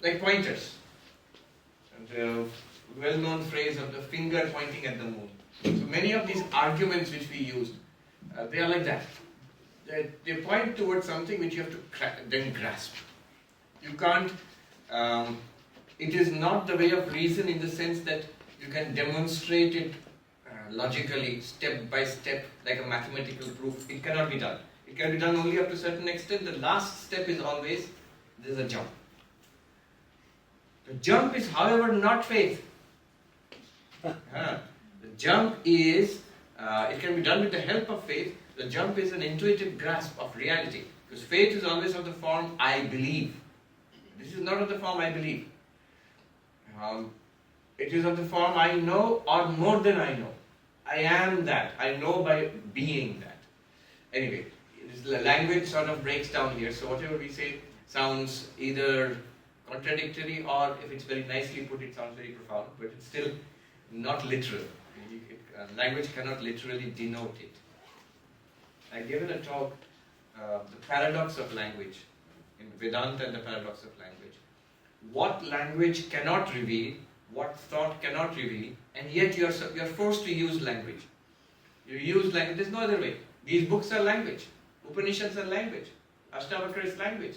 like pointers. And the well-known phrase of the finger pointing at the moon. So many of these arguments which we use, they are like that. They point towards something which you have to then grasp. You can't, it is not the way of reason in the sense that you can demonstrate it logically, step by step, like a mathematical proof. It cannot be done. It can be done only up to a certain extent. The last step is always, there's a jump. The jump is, however, not faith. The jump is, it can be done with the help of faith. The jump is an intuitive grasp of reality. Because faith is always of the form, I believe. This is not of the form, I believe. It is of the form, I know, or more than I know. I am that. I know by being that. Anyway, language sort of breaks down here. So whatever we say sounds either contradictory, or if it's very nicely put, it sounds very profound, but it's still not literal. Language cannot literally denote it. I given a talk, the paradox of language, in Vedanta and the paradox of language. What language cannot reveal, what thought cannot reveal, and yet you are forced to use language. You use language, there's no other way. These books are language. Upanishads are language. Ashtavakra is language.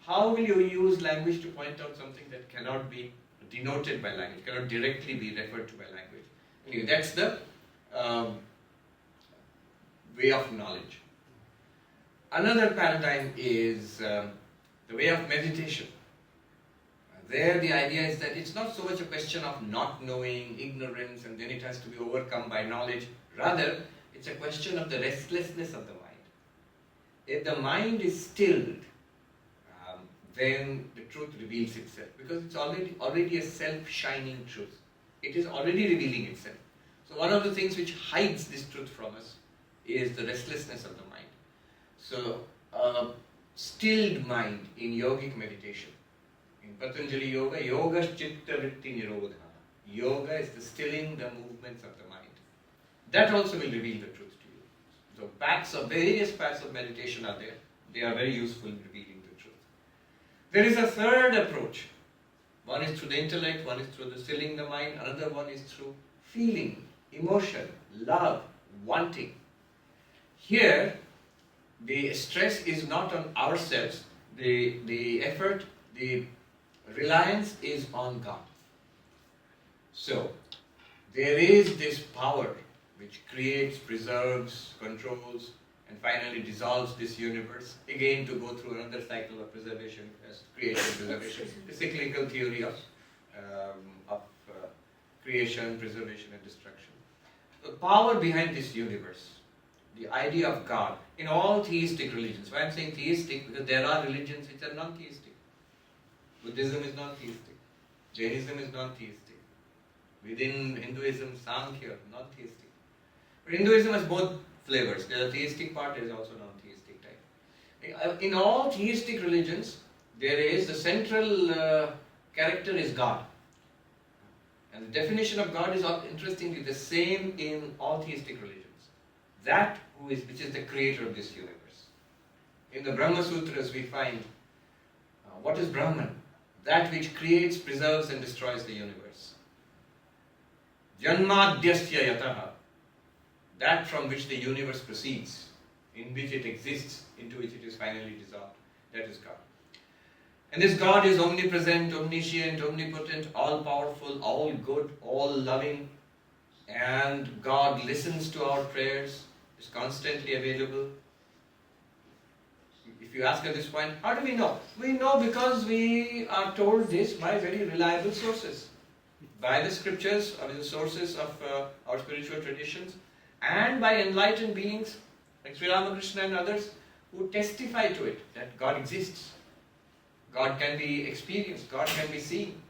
How will you use language to point out something that cannot be denoted by language, cannot directly be referred to by language? Anyway, that's the way of knowledge. Another paradigm is the way of meditation. There the idea is that it's not so much a question of not knowing, ignorance, and then it has to be overcome by knowledge. Rather, it's a question of the restlessness of the mind. If the mind is stilled, then the truth reveals itself, because it's already a self-shining truth. It is already revealing itself. So one of the things which hides this truth from us is the restlessness of the mind. So a stilled mind in yogic meditation. In Patanjali Yoga, Yoga Chitta Vritti Nirodha. Yoga is the stilling the movements of the mind. That also will reveal the truth to you. So various paths of meditation are there. They are very useful in revealing the truth. There is a third approach. One is through the intellect, one is through the stilling the mind, another one is through feeling, emotion, love, wanting. Here, the stress is not on ourselves. The effort, the reliance is on God. So, there is this power which creates, preserves, controls, and finally dissolves this universe, again to go through another cycle of preservation, as creation, preservation, the cyclical theory of creation, preservation, and destruction. The power behind this universe, the idea of God, in all theistic religions. Why I'm saying theistic? Because there are religions which are non-theistic. Buddhism is non-theistic. Jainism is non-theistic. Within Hinduism, Sankhya, non-theistic. But Hinduism has both flavors. There is a theistic part, there is also non-theistic type. In all theistic religions, there is the central character is God. And the definition of God is interestingly the same in all theistic religions. That which is the creator of this universe. In the Brahma Sutras we find, what is Brahman? That which creates, preserves and destroys the universe. Janmadhyasya yataha. That from which the universe proceeds, in which it exists, into which it is finally dissolved. That is God. And this God is omnipresent, omniscient, omnipotent, all-powerful, all-good, all-loving. And God listens to our prayers, is constantly available. If you ask at this point, how do we know? We know because we are told this by very reliable sources. By the scriptures, or the sources of our spiritual traditions, and by enlightened beings like Sri Ramakrishna and others who testify to it, that God exists. God can be experienced, God can be seen.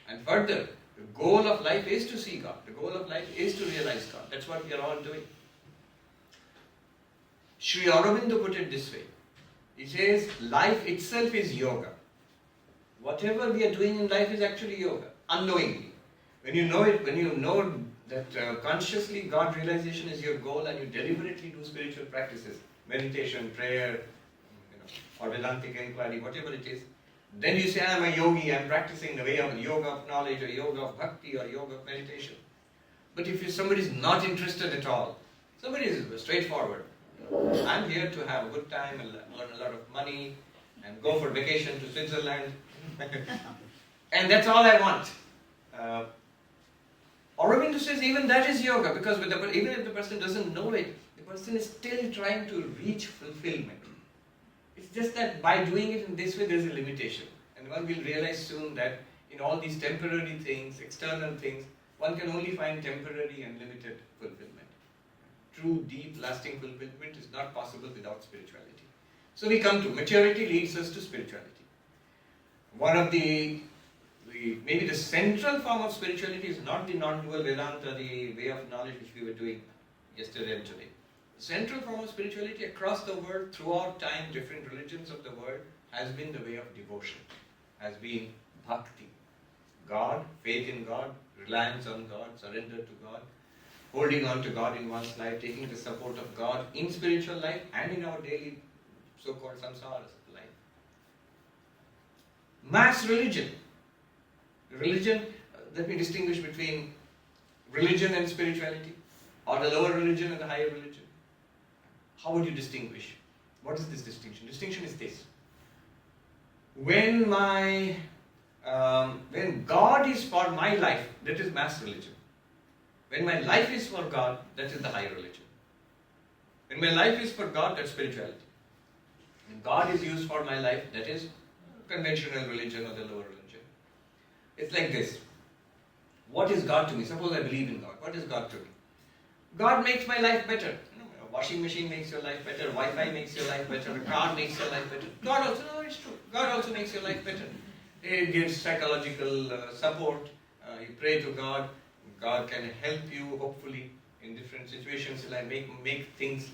And further, the goal of life is to see God. The goal of life is to realize God. That's what we are all doing. Sri Aurobindo put it this way. He says, life itself is yoga. Whatever we are doing in life is actually yoga, unknowingly. When you know it, when you know that consciously God realization is your goal and you deliberately do spiritual practices, meditation, prayer, or Vedantic inquiry, whatever it is, Then you say, I am a yogi, I am practicing the way of yoga of knowledge or yoga of bhakti or yoga of meditation. But if somebody is not interested at all, somebody is straightforward. I am here to have a good time and earn a lot of money and go for vacation to Switzerland. And that's all I want. Aurobindo says even that is yoga, because even if the person doesn't know it, the person is still trying to reach fulfillment. It's just that by doing it in this way, there's a limitation. And one will realize soon that in all these temporary things, external things, one can only find temporary and limited fulfillment. True, deep, lasting fulfillment is not possible without spirituality. So we come to maturity leads us to spirituality. One of maybe the central form of spirituality is not the non-dual Vedanta, the way of knowledge which we were doing yesterday and today. The central form of spirituality across the world, throughout time, different religions of the world, has been the way of devotion, has been bhakti. God, faith in God, reliance on God, surrender to God, holding on to God in one's life, taking the support of God in spiritual life and in our daily so-called samsaras life. Mass religion. Religion, let me distinguish between religion and spirituality, or the lower religion and the higher religion. How would you distinguish? What is this distinction? Distinction is this. When God is for my life, that is mass religion. When my life is for God, that is the higher religion. When my life is for God, that's spirituality. When God is used for my life, that is conventional religion or the lower religion. It's like this. What is God to me? Suppose I believe in God. What is God to me? God makes my life better. A washing machine makes your life better. Wi-Fi makes your life better. A car makes your life better. God also, no, it's true. God also makes your life better. It gives psychological support. You pray to God. God can help you, hopefully, in different situations. He'll make things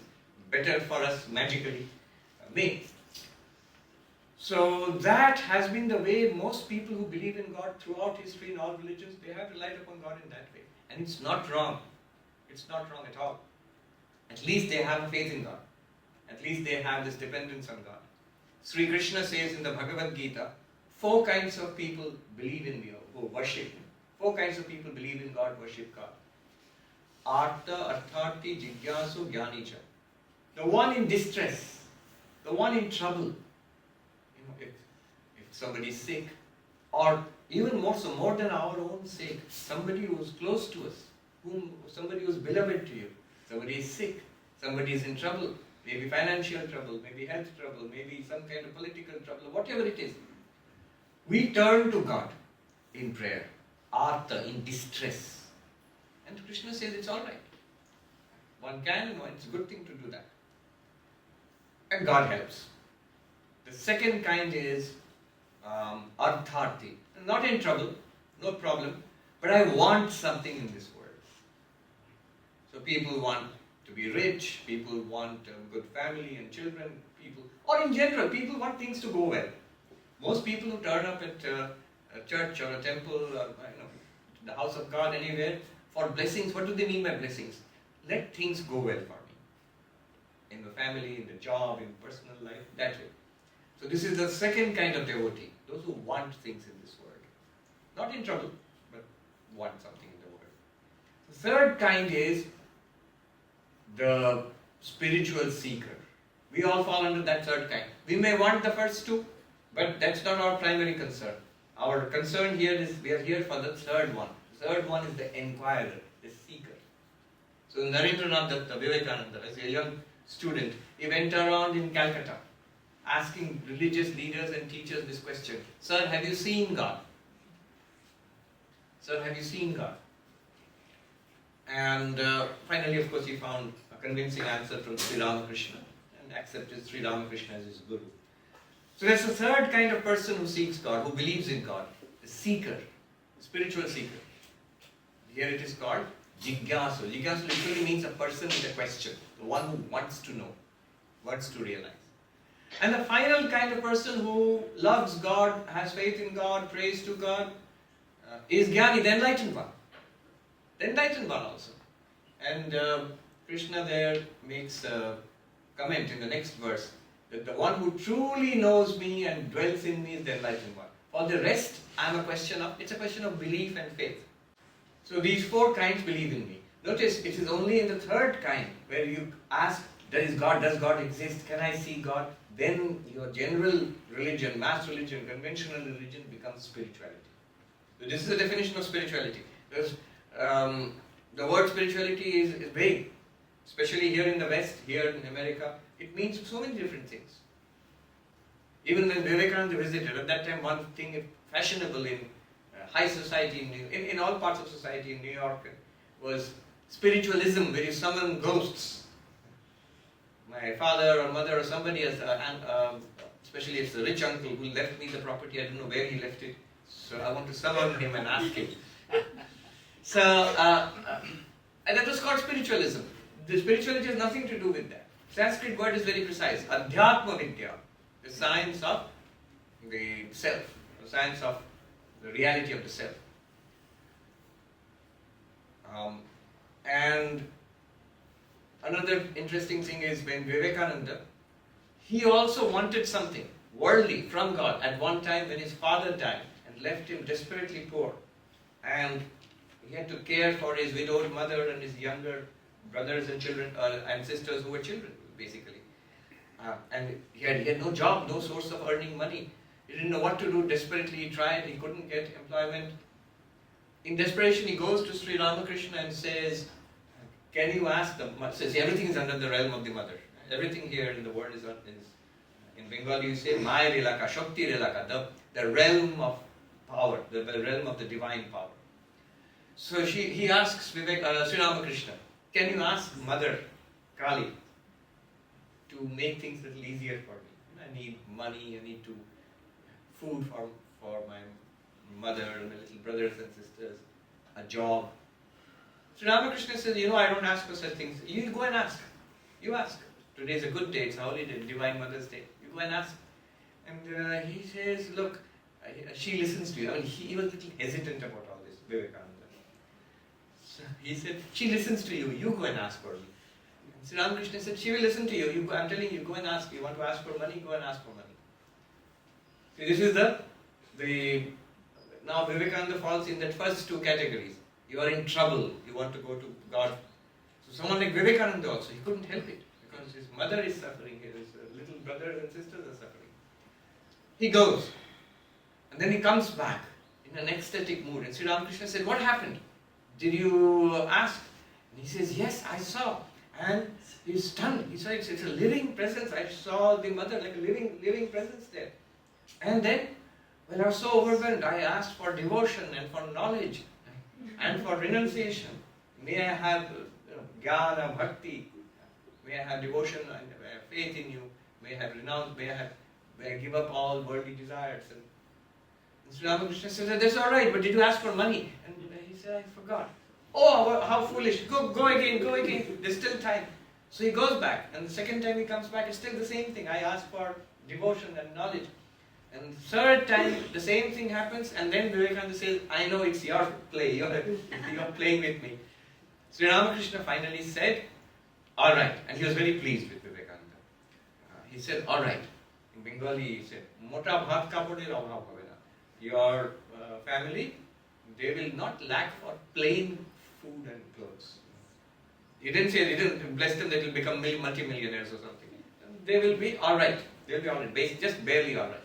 better for us magically. So that has been the way most people who believe in God throughout history in all religions, they have relied upon God in that way. And it's not wrong. It's not wrong at all. At least they have a faith in God. At least they have this dependence on God. Sri Krishna says in the Bhagavad Gita, 4 kinds of people believe in me, who worship me. 4 kinds of people believe in God, worship God. Artha, Artharti, Jigyasu, Jnani-cha. The one in distress, the one in trouble. If somebody is sick, or even more so, more than our own sake, somebody who is close to us, somebody who is beloved to you, somebody is sick, somebody is in trouble, maybe financial trouble, maybe health trouble, maybe some kind of political trouble, whatever it is, we turn to God in prayer, artha, in distress. And Krishna says it's alright. One can, it's a good thing to do that. And God helps. The second kind is artharti. Not in trouble, no problem, but I want something in this world. So people want to be rich, people want a good family and children, or in general, people want things to go well. Most people who turn up at a church or a temple or the house of God anywhere for blessings, what do they mean by blessings? Let things go well for me. In the family, in the job, in personal life, that way. So this is the second kind of devotee, those who want things in this world. Not in trouble, but want something in the world. The third kind is the spiritual seeker. We all fall under that third kind. We may want the first two, but that's not our primary concern. Our concern here is we are here for the third one. The third one is the inquirer, the seeker. So Narendranath Datta, Vivekananda, as a young student, he went around in Calcutta asking religious leaders and teachers this question. Sir, have you seen God? Sir, have you seen God? And finally, of course, he found a convincing answer from Sri Ramakrishna and accepted Sri Ramakrishna as his guru. So that's the third kind of person who seeks God, who believes in God, the seeker, the spiritual seeker. Here it is called Jigyasu. Jigyasu literally means a person with a question, the one who wants to know, wants to realize. And the final kind of person who loves God, has faith in God, prays to God, is Jnani, the enlightened one. The enlightened one also. And Krishna there makes a comment in the next verse. that the one who truly knows me and dwells in me is the enlightened one. For the rest, it's a question of belief and faith. So these four kinds believe in me. Notice, it is only in the third kind where you ask, does God exist? Can I see God? Then your general religion, mass religion, conventional religion becomes spirituality. So this is the definition of spirituality. Because the word spirituality is vague, especially here in the West, here in America. It means so many different things. Even when Vivekananda visited, at that time one thing fashionable in high society, in all parts of society in New York, was spiritualism, where you summon ghosts. My father or mother or somebody, especially if it's a rich uncle who left me the property, I don't know where he left it, so I want to summon him and ask him. So, and that was called spiritualism. The spirituality has nothing to do with that. Sanskrit word is very precise. Adhyatma Vidya, the science of the self, the science of the reality of the self. And another interesting thing is when Vivekananda, he also wanted something worldly from God at one time when his father died and left him desperately poor. And he had to care for his widowed mother and his younger brothers and children and sisters who were children, basically. And he had no job, no source of earning money. He didn't know what to do. Desperately he tried. He couldn't get employment. In desperation, he goes to Sri Ramakrishna and says, can you ask them? Says everything is under the realm of the mother. Everything here in the world is in Bengali you say Maya Relaka, Shakti Relaka, the realm of power, the realm of the divine power. So he asks Sri Ramakrishna, can you ask Mother Kali to make things a little easier for me? I need money, I need food for my mother and my little brothers and sisters, a job. Sri Ramakrishna says, I don't ask for such things. You go and ask. You ask. Today is a good day, it's a holiday, Divine Mother's Day. You go and ask. And he says, look, she listens to you. He was a little hesitant about all this, Vivekananda. So he said, she listens to you, you go and ask for me. And Sri Ramakrishna said, she will listen to you. I'm telling you, go and ask. You want to ask for money, go and ask for money. So this is now Vivekananda falls in that first two categories. You are in trouble, you want to go to God. So someone like Vivekananda also, he couldn't help it because his mother is suffering, his little brothers and sisters are suffering. He goes and then he comes back in an ecstatic mood and Sri Ramakrishna said, what happened? Did you ask? And he says, yes, I saw. And he's stunned. He said, it's a living presence. I saw the mother like a living presence there. And then, when I was so overwhelmed, I asked for devotion and for knowledge and for renunciation. May I have jnana, bhakti. May I have devotion and faith in you. May I have renounced. May I give up all worldly desires. And Sri Ramakrishna said, that's all right, but did you ask for money? And he said, I forgot. Oh, how foolish. Go again. There's still time. So he goes back. And the second time he comes back, it's still the same thing. I asked for devotion and knowledge. And third time, the same thing happens, and then Vivekananda says, I know it's your play, you're playing with me. Sri Ramakrishna finally said, all right, and he was very pleased with Vivekananda. He said, all right. In Bengali, he said, Mota bhat kapoder abhav hobe na. Your family, they will not lack for plain food and clothes. He didn't bless them, they will become multi-millionaires or something. They will be all right. They'll be all right, just barely all right.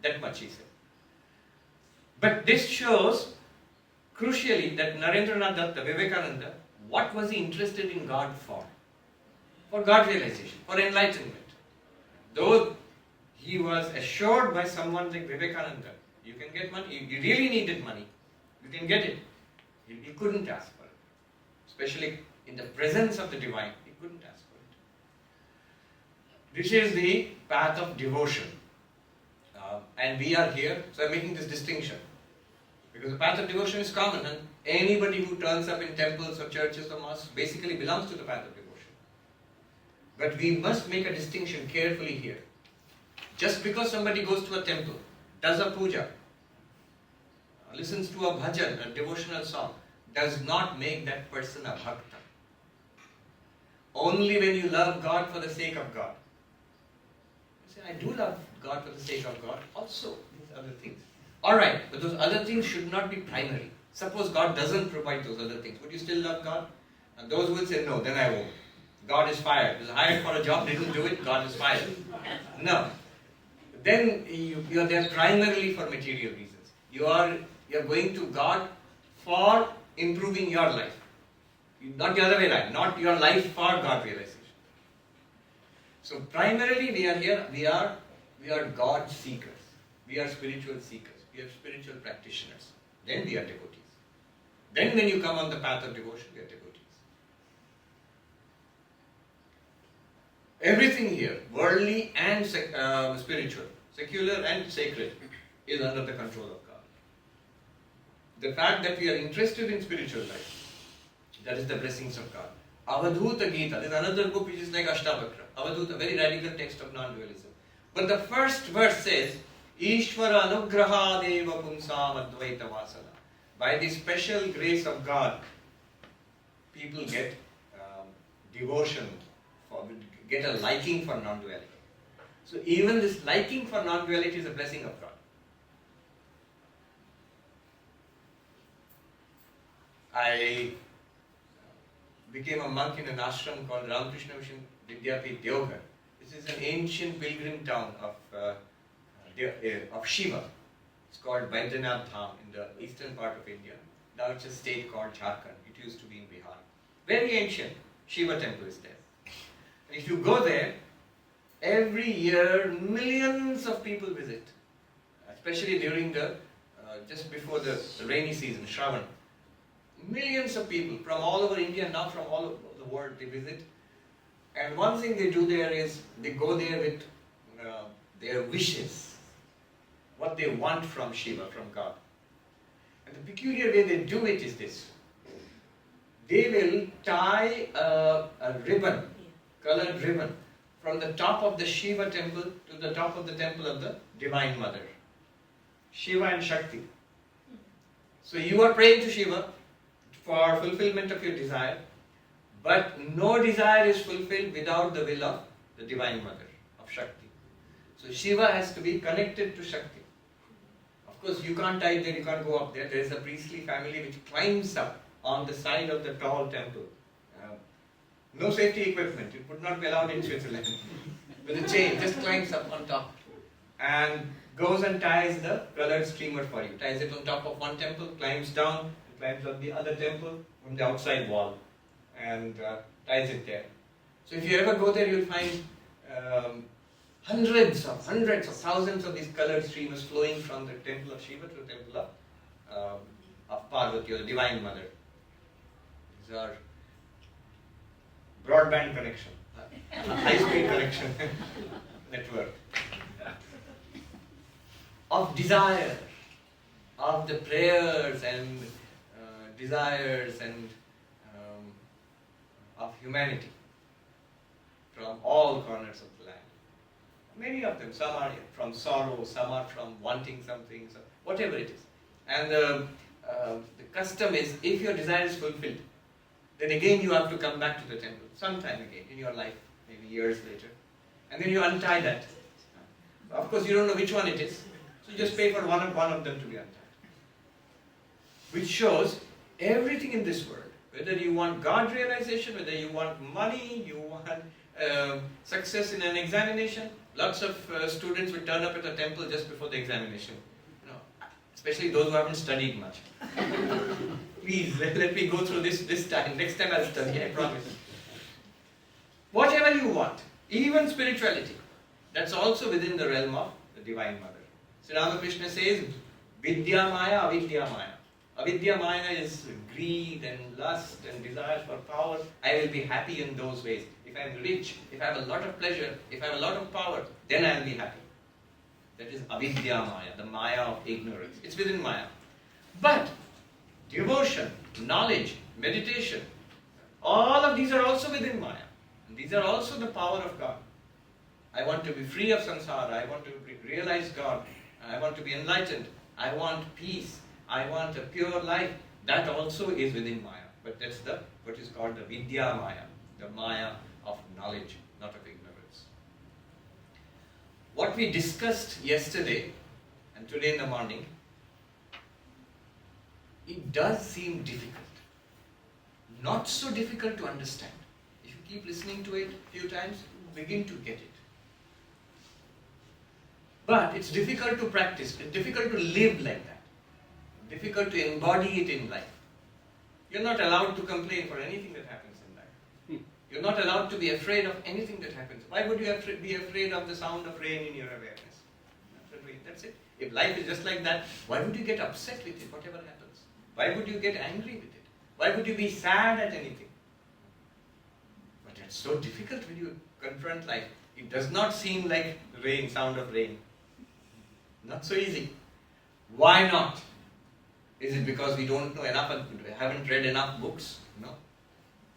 That much he said. But this shows, crucially, that Narendranath Datta, Vivekananda, what was he interested in God for? For God realization, for enlightenment. Though he was assured by someone like Vivekananda, you can get money, you really needed money, you can get it. He couldn't ask for it. Especially in the presence of the divine, he couldn't ask for it. This is the path of devotion. And we are here, so I'm making this distinction. Because the path of devotion is common, and anybody who turns up in temples or churches or mosques basically belongs to the path of devotion. But we must make a distinction carefully here. Just because somebody goes to a temple, does a puja, listens to a bhajan, a devotional song, does not make that person a bhakta. Only when you love God for the sake of God. I do love God for the sake of God. Also, these other things. Alright, but those other things should not be primary. Suppose God doesn't provide those other things. Would you still love God? And those who will say, no, then I won't. God is fired. He was hired for a job, didn't do it, God is fired. No. Then you are there primarily for material reasons. You are going to God for improving your life. Not the other way around. Not your life for God realization. So primarily we are here, we are God seekers. We are spiritual seekers. We are spiritual practitioners. Then we are devotees. Then when you come on the path of devotion, we are devotees. Everything here, worldly and spiritual, secular and sacred, is under the control of God. The fact that we are interested in spiritual life, that is the blessings of God. Avadhuta Gita, there is another book which is like Ashtavakra. Avadhuta, very radical text of non-dualism. But the first verse says, Ishvara anugraha deva punsam advaita vasana. By the special grace of God, people get devotion, get a liking for non-duality. So even this liking for non-duality is a blessing of God. I became a monk in an ashram called Ramakrishna Mission Vidyapith, Deoghar. This is an ancient pilgrim town of Shiva. It's called Baidyanath Dham in the eastern part of India. Now it's a state called Jharkhand. It used to be in Bihar. Very ancient. Shiva temple is there. And if you go there, every year millions of people visit. Especially during the, just before the rainy season, Shravan. Millions of people from all over India, now from all over the world, they visit. And one thing they do there is, they go there with their wishes. What they want from Shiva, from God. And the peculiar way they do it is this. They will tie a ribbon, colored ribbon, from the top of the Shiva temple to the top of the temple of the Divine Mother. Shiva and Shakti. So you are praying to Shiva for fulfillment of your desire, but no desire is fulfilled without the will of the Divine Mother, of Shakti. So Shiva has to be connected to Shakti. Of course, you can't tie there, you can't go up there. There is a priestly family which climbs up on the side of the tall temple. No safety equipment, it would not be allowed in Switzerland. With a chain, just climbs up on top and goes and ties the colored streamer for you. Ties it on top of one temple, climbs down, climbs up the other temple from the outside wall and ties it there. So if you ever go there, you'll find hundreds of thousands of these colored streamers flowing from the temple of Shiva to the temple of Parvati, or the Divine Mother. These are broadband connection, high-speed connection network of desire, of the prayers and desires and of humanity from all corners of the land. Many of them, some are from sorrow, some are from wanting something, so whatever it is. And the custom is, if your desire is fulfilled, then again you have to come back to the temple, sometime again in your life, maybe years later. And then you untie that. Of course you don't know which one it is, so you just pay for one of them to be untied. Which shows everything in this world, whether you want God realization, whether you want money, you want success in an examination. Lots of students will turn up at the temple just before the examination. Especially those who haven't studied much. Please, let me go through this time. Next time I'll study, I promise. Whatever you want, even spirituality, that's also within the realm of the Divine Mother. So Ramakrishna says, Vidya Maya, Avidya Maya. Avidya Maya is greed and lust and desire for power. I will be happy in those ways. If I am rich, if I have a lot of pleasure, if I have a lot of power, then I will be happy. That is Avidya Maya, the Maya of ignorance. It's within Maya. But devotion, knowledge, meditation, all of these are also within Maya. And these are also the power of God. I want to be free of samsara. I want to realize God. I want to be enlightened. I want peace. I want a pure life. That also is within Maya. But that's what is called the Vidya Maya, the Maya of knowledge, not of ignorance. what we discussed yesterday and today in the morning, it does seem difficult. Not so difficult to understand. If you keep listening to it a few times, you begin to get it. But it's difficult to practice, it's difficult to live like that. Difficult to embody it in life. You're not allowed to complain for anything that happens in life. You're not allowed to be afraid of anything that happens. Why would you be afraid of the sound of rain in your awareness? That's it. If life is just like that, why would you get upset with it, whatever happens? Why would you get angry with it? Why would you be sad at anything? But it's so difficult when you confront life. It does not seem like rain, sound of rain. Not so easy. Why not? Is it because we don't know enough and haven't read enough books? No.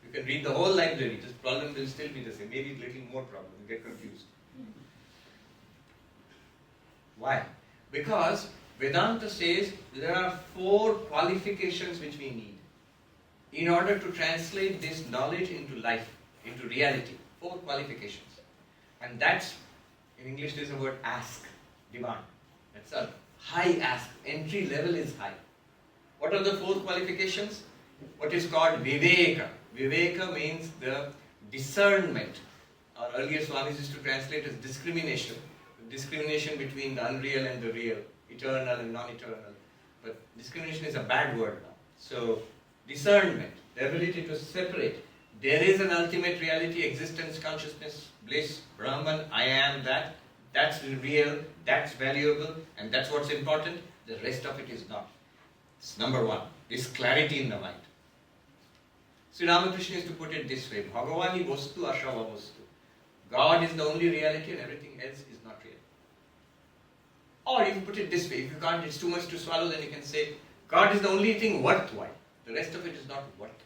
You can read the whole library. This problem will still be the same. Maybe a little more problem. You get confused. Why? Because Vedanta says there are 4 qualifications which we need in order to translate this knowledge into life, into reality. 4 qualifications. And that's, in English there's a word ask, demand. That's a high ask. Entry level is high. What are the 4 qualifications? What is called viveka. Viveka means the discernment. Our earlier Swamis used to translate as discrimination. Discrimination between the unreal and the real, eternal and non-eternal. But discrimination is a bad word now. So, discernment, the ability to separate. There is an ultimate reality, existence, consciousness, bliss, Brahman, I am that. That's real, that's valuable, and that's what's important. The rest of it is not. It's number 1, this clarity in the mind. Sri Ramakrishna used to put it this way, Bhagavani Vastu Ashava Vastu. God is the only reality and everything else is not real. Or if you put it this way, if you can't, it's too much to swallow, then you can say, God is the only thing worthwhile. The rest of it is not worthwhile.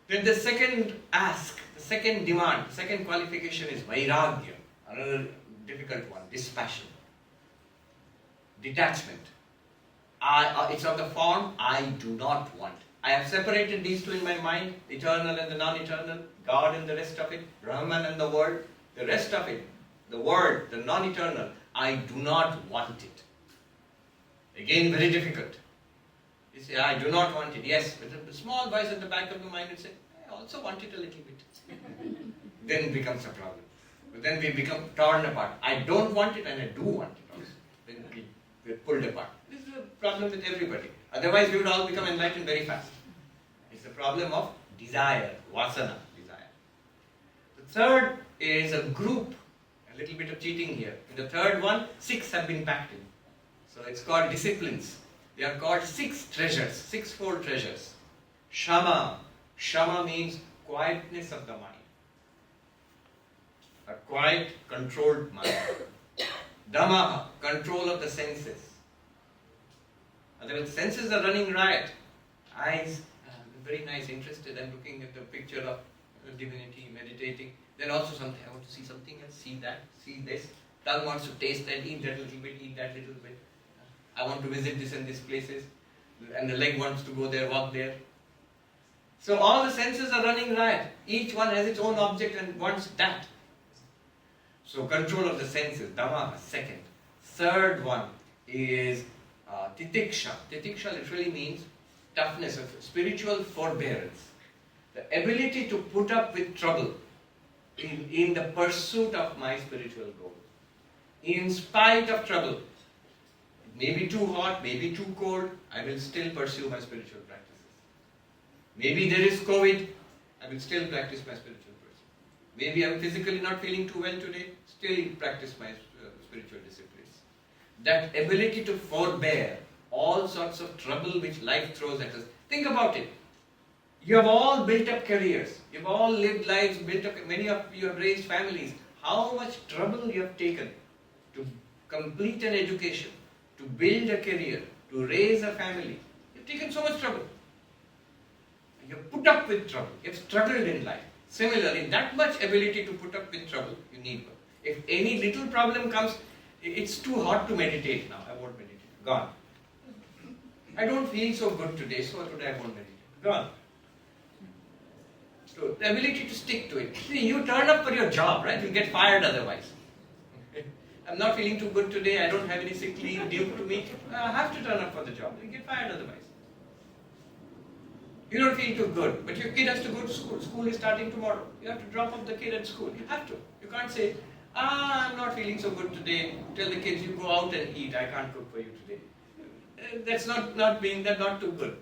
Then the second ask, the second demand, the second qualification is Vairagya. Another difficult one, dispassion. Detachment. It's of the form, I do not want. I have separated these 2 in my mind, eternal and the non-eternal, God and the rest of it, Brahman and the world. The rest of it, the world, the non-eternal, I do not want it. Again, very difficult. You say, I do not want it. Yes, but the small voice at the back of the mind will say, I also want it a little bit. Then it becomes a problem. But then we become torn apart. I don't want it and I do want it also. Then we're pulled apart. This is a problem with everybody. Otherwise we would all become enlightened very fast. It's a problem of desire, vasana, desire. The third is a group. A little bit of cheating here. In the third one, 6 have been packed in. So it's called disciplines. They are called 6 treasures, 6-fold treasures. Shama. Shama means quietness of the mind. A quiet, controlled mind. Dhamma, control of the senses. Otherwise, senses are running riot. Eyes, very nice, interested. I'm looking at the picture of divinity, meditating. Then also something, I want to see something else, see that, see this. Tongue wants to taste that, eat that little bit, eat that little bit. I want to visit this and this places. And the leg wants to go there, walk there. So all the senses are running riot. Each one has its own object and wants that. So control of the senses, Dhamma, second. Third one is Titiksha. Titiksha literally means toughness, of spiritual forbearance. The ability to put up with trouble in the pursuit of my spiritual goal. In spite of trouble. It may be too hot, maybe too cold, I will still pursue my spiritual practices. Maybe there is COVID, I will still practice my spiritual practice. Maybe I am physically not feeling too well today, still practice my spiritual disciplines. That ability to forbear all sorts of trouble which life throws at us. Think about it. You have all built up careers. You have all lived lives, built up, many of you have raised families. How much trouble you have taken to complete an education, to build a career, to raise a family. You have taken so much trouble. You have put up with trouble. You have struggled in life. Similarly, that much ability to put up with trouble, you need one. If any little problem comes, it's too hot to meditate now. I won't meditate. Gone. I don't feel so good today, so today I won't meditate. Gone. So the ability to stick to it. See, you turn up for your job, right? You'll get fired otherwise. I'm not feeling too good today, I don't have any sick leave due to me, I have to turn up for the job. You get fired otherwise. You don't feel too good, but your kid has to go to school. School is starting tomorrow. You have to drop off the kid at school. You have to. You can't say, I'm not feeling so good today. Tell the kids, you go out and eat. I can't cook for you today. That's not too good.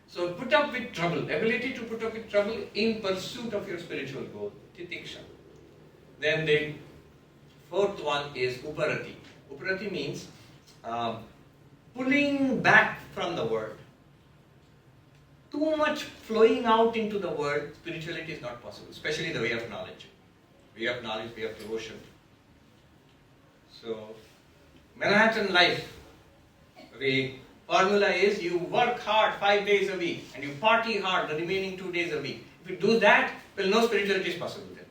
So put up with trouble. Ability to put up with trouble in pursuit of your spiritual goal. Titiksha. Then the fourth one is uparati. Uparati means pulling back from the world. Too much flowing out into the world, spirituality is not possible, especially the way of knowledge. Way of knowledge, way of devotion. So, Manhattan life, the formula is you work hard 5 days a week and you party hard the remaining 2 days a week. If you do that, well, no spirituality is possible then.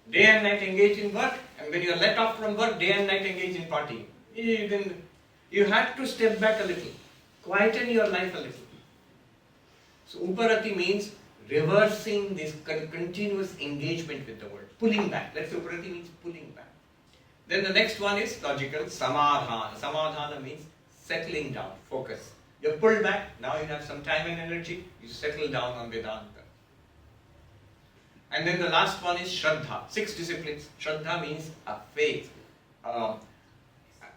Day and night engage in work, and when you are let off from work, day and night engage in partying. Then you have to step back a little, quieten your life a little. So uparati means reversing this continuous engagement with the world, pulling back. That's uparati means pulling back. Then the next one is logical, samadhana. Samadhana means settling down, focus. You're pulled back, now you have some time and energy, you settle down on Vedanta. And then the last one is Shraddha, 6 disciplines. Shraddha means a faith,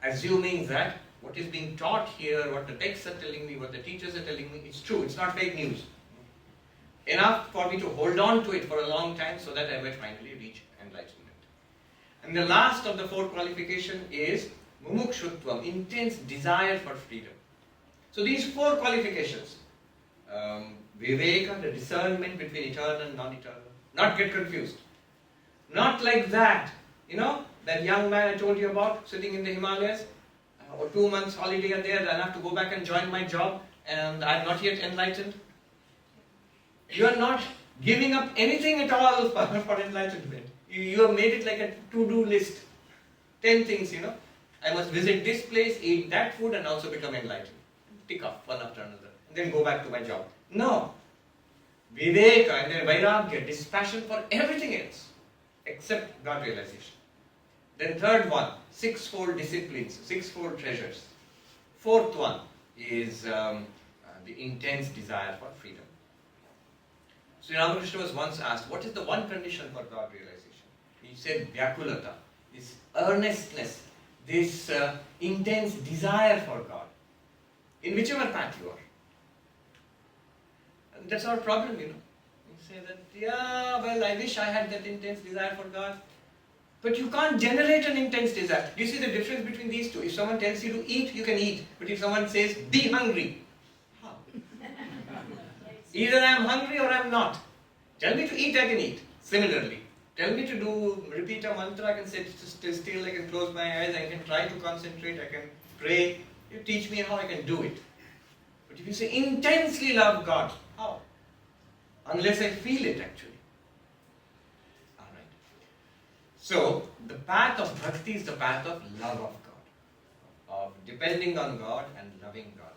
assuming that what is being taught here, what the texts are telling me, what the teachers are telling me, it's true, it's not fake news. Enough for me to hold on to it for a long time so that I might finally reach enlightenment. And the last of the 4 qualifications is mumukshutvam, intense desire for freedom. So these 4 qualifications, viveka, the discernment between eternal and non-eternal, not get confused. Not like that, that young man I told you about, sitting in the Himalayas, or 2 months holiday are there, then I have to go back and join my job, and I am not yet enlightened. You are not giving up anything at all for enlightenment. You have made it like a to-do list. 10 things, I must visit this place, eat that food, and also become enlightened. Tick off one after another, and then go back to my job. No. Viveka and then vairagya, dispassion for everything else, except God realization. Then third one, 6-fold disciplines, 6-fold treasures. Fourth one is the intense desire for freedom. Sri Ramakrishna was once asked, what is the one condition for God realization? He said, vyakulata, this earnestness, this intense desire for God, in whichever path you are. And that's our problem, You say that, I wish I had that intense desire for God. But you can't generate an intense desire. Do you see the difference between these two? If someone tells you to eat, you can eat. But if someone says, be hungry, how? Either I am hungry or I am not. Tell me to eat, I can eat. Similarly, tell me to repeat a mantra, I can sit still, I can close my eyes, I can try to concentrate, I can pray. You teach me how I can do it. But if you say, intensely love God, how? Unless I feel it actually. So, the path of bhakti is the path of love of God, of depending on God and loving God.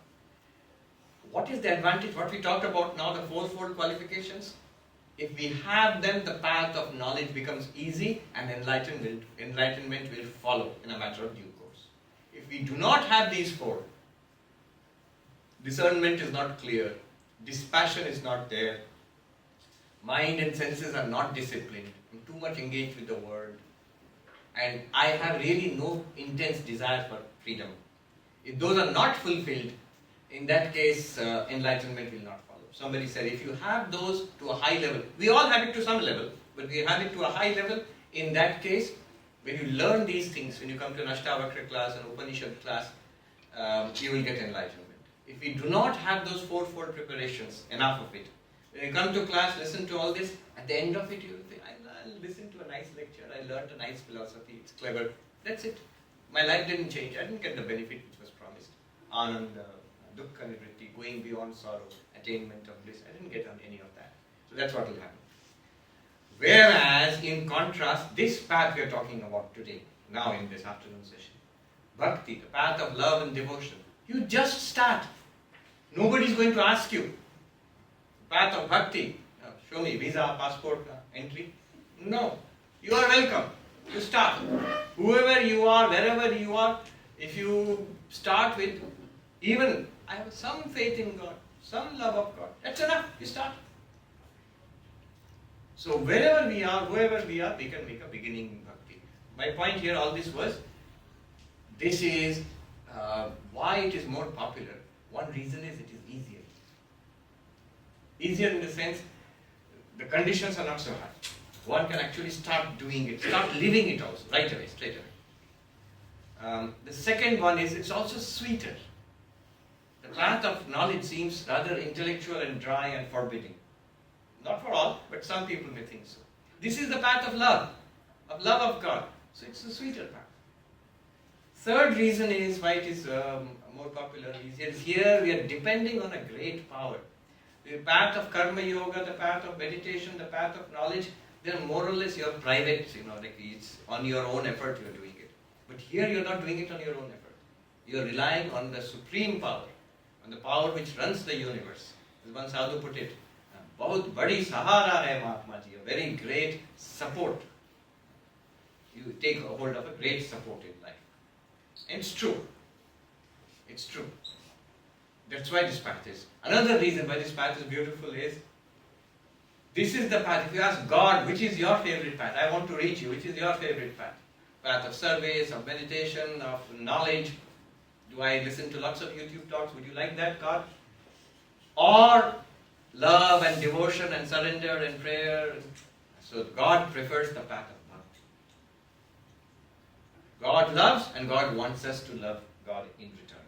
What is the advantage? What we talked about now, the 4-fold qualifications? If we have them, the path of knowledge becomes easy and enlightenment will follow in a matter of due course. If we do not have these 4, discernment is not clear, dispassion is not there, mind and senses are not disciplined, I'm too much engaged with the world, and I have really no intense desire for freedom. If those are not fulfilled, in that case, enlightenment will not follow. Somebody said, if you have those to a high level, we all have it to some level, but we have it to a high level, in that case, when you learn these things, when you come to an Ashtavakra class, an Upanishad class, you will get enlightenment. If we do not have those 4-fold preparations, enough of it, when you come to class, listen to all this, at the end of it, you will say, I'll listen to a nice lecture, I learned a nice philosophy, it's clever, that's it. My life didn't change, I didn't get the benefit which was promised. Ananda, dukkha nivritti, going beyond sorrow, attainment of bliss, I didn't get on any of that. So that's what will happen. Whereas, in contrast, this path we are talking about today, now in this afternoon session, bhakti, the path of love and devotion, you just start. Nobody is going to ask you. Path of bhakti, show me visa, passport, entry. No, you are welcome. You start. Whoever you are, wherever you are, if you start with, even, I have some faith in God, some love of God, that's enough. You start. So wherever we are, whoever we are, we can make a beginning in Bhakti. My point here, all this was, this is why it is more popular. One reason is it is easier. Easier in the sense, the conditions are not so hard. One can actually start doing it, start living it also, right away, straight away. The second one is, it's also sweeter. The path of knowledge seems rather intellectual and dry and forbidding. Not for all, but some people may think so. This is the path of love of God. So it's a sweeter path. Third reason is why it is more popular, easier. Here we are depending on a great power. The path of karma yoga, the path of meditation, the path of knowledge, they are more or less your private, like it's on your own effort you are doing it. But here you are not doing it on your own effort. You are relying on the supreme power, on the power which runs the universe. As one sadhu put it, "Bahut badi sahara hai Mahatma ji," a very great support. You take hold of a great support in life. And it's true. It's true. That's why this path is. Another reason why this path is beautiful is, this is the path. If you ask God, which is your favorite path? I want to reach you. Which is your favorite path? Path of service, of meditation, of knowledge. Do I listen to lots of YouTube talks? Would you like that, God? Or love and devotion and surrender and prayer? So God prefers the path of bhakti. God loves and God wants us to love God in return.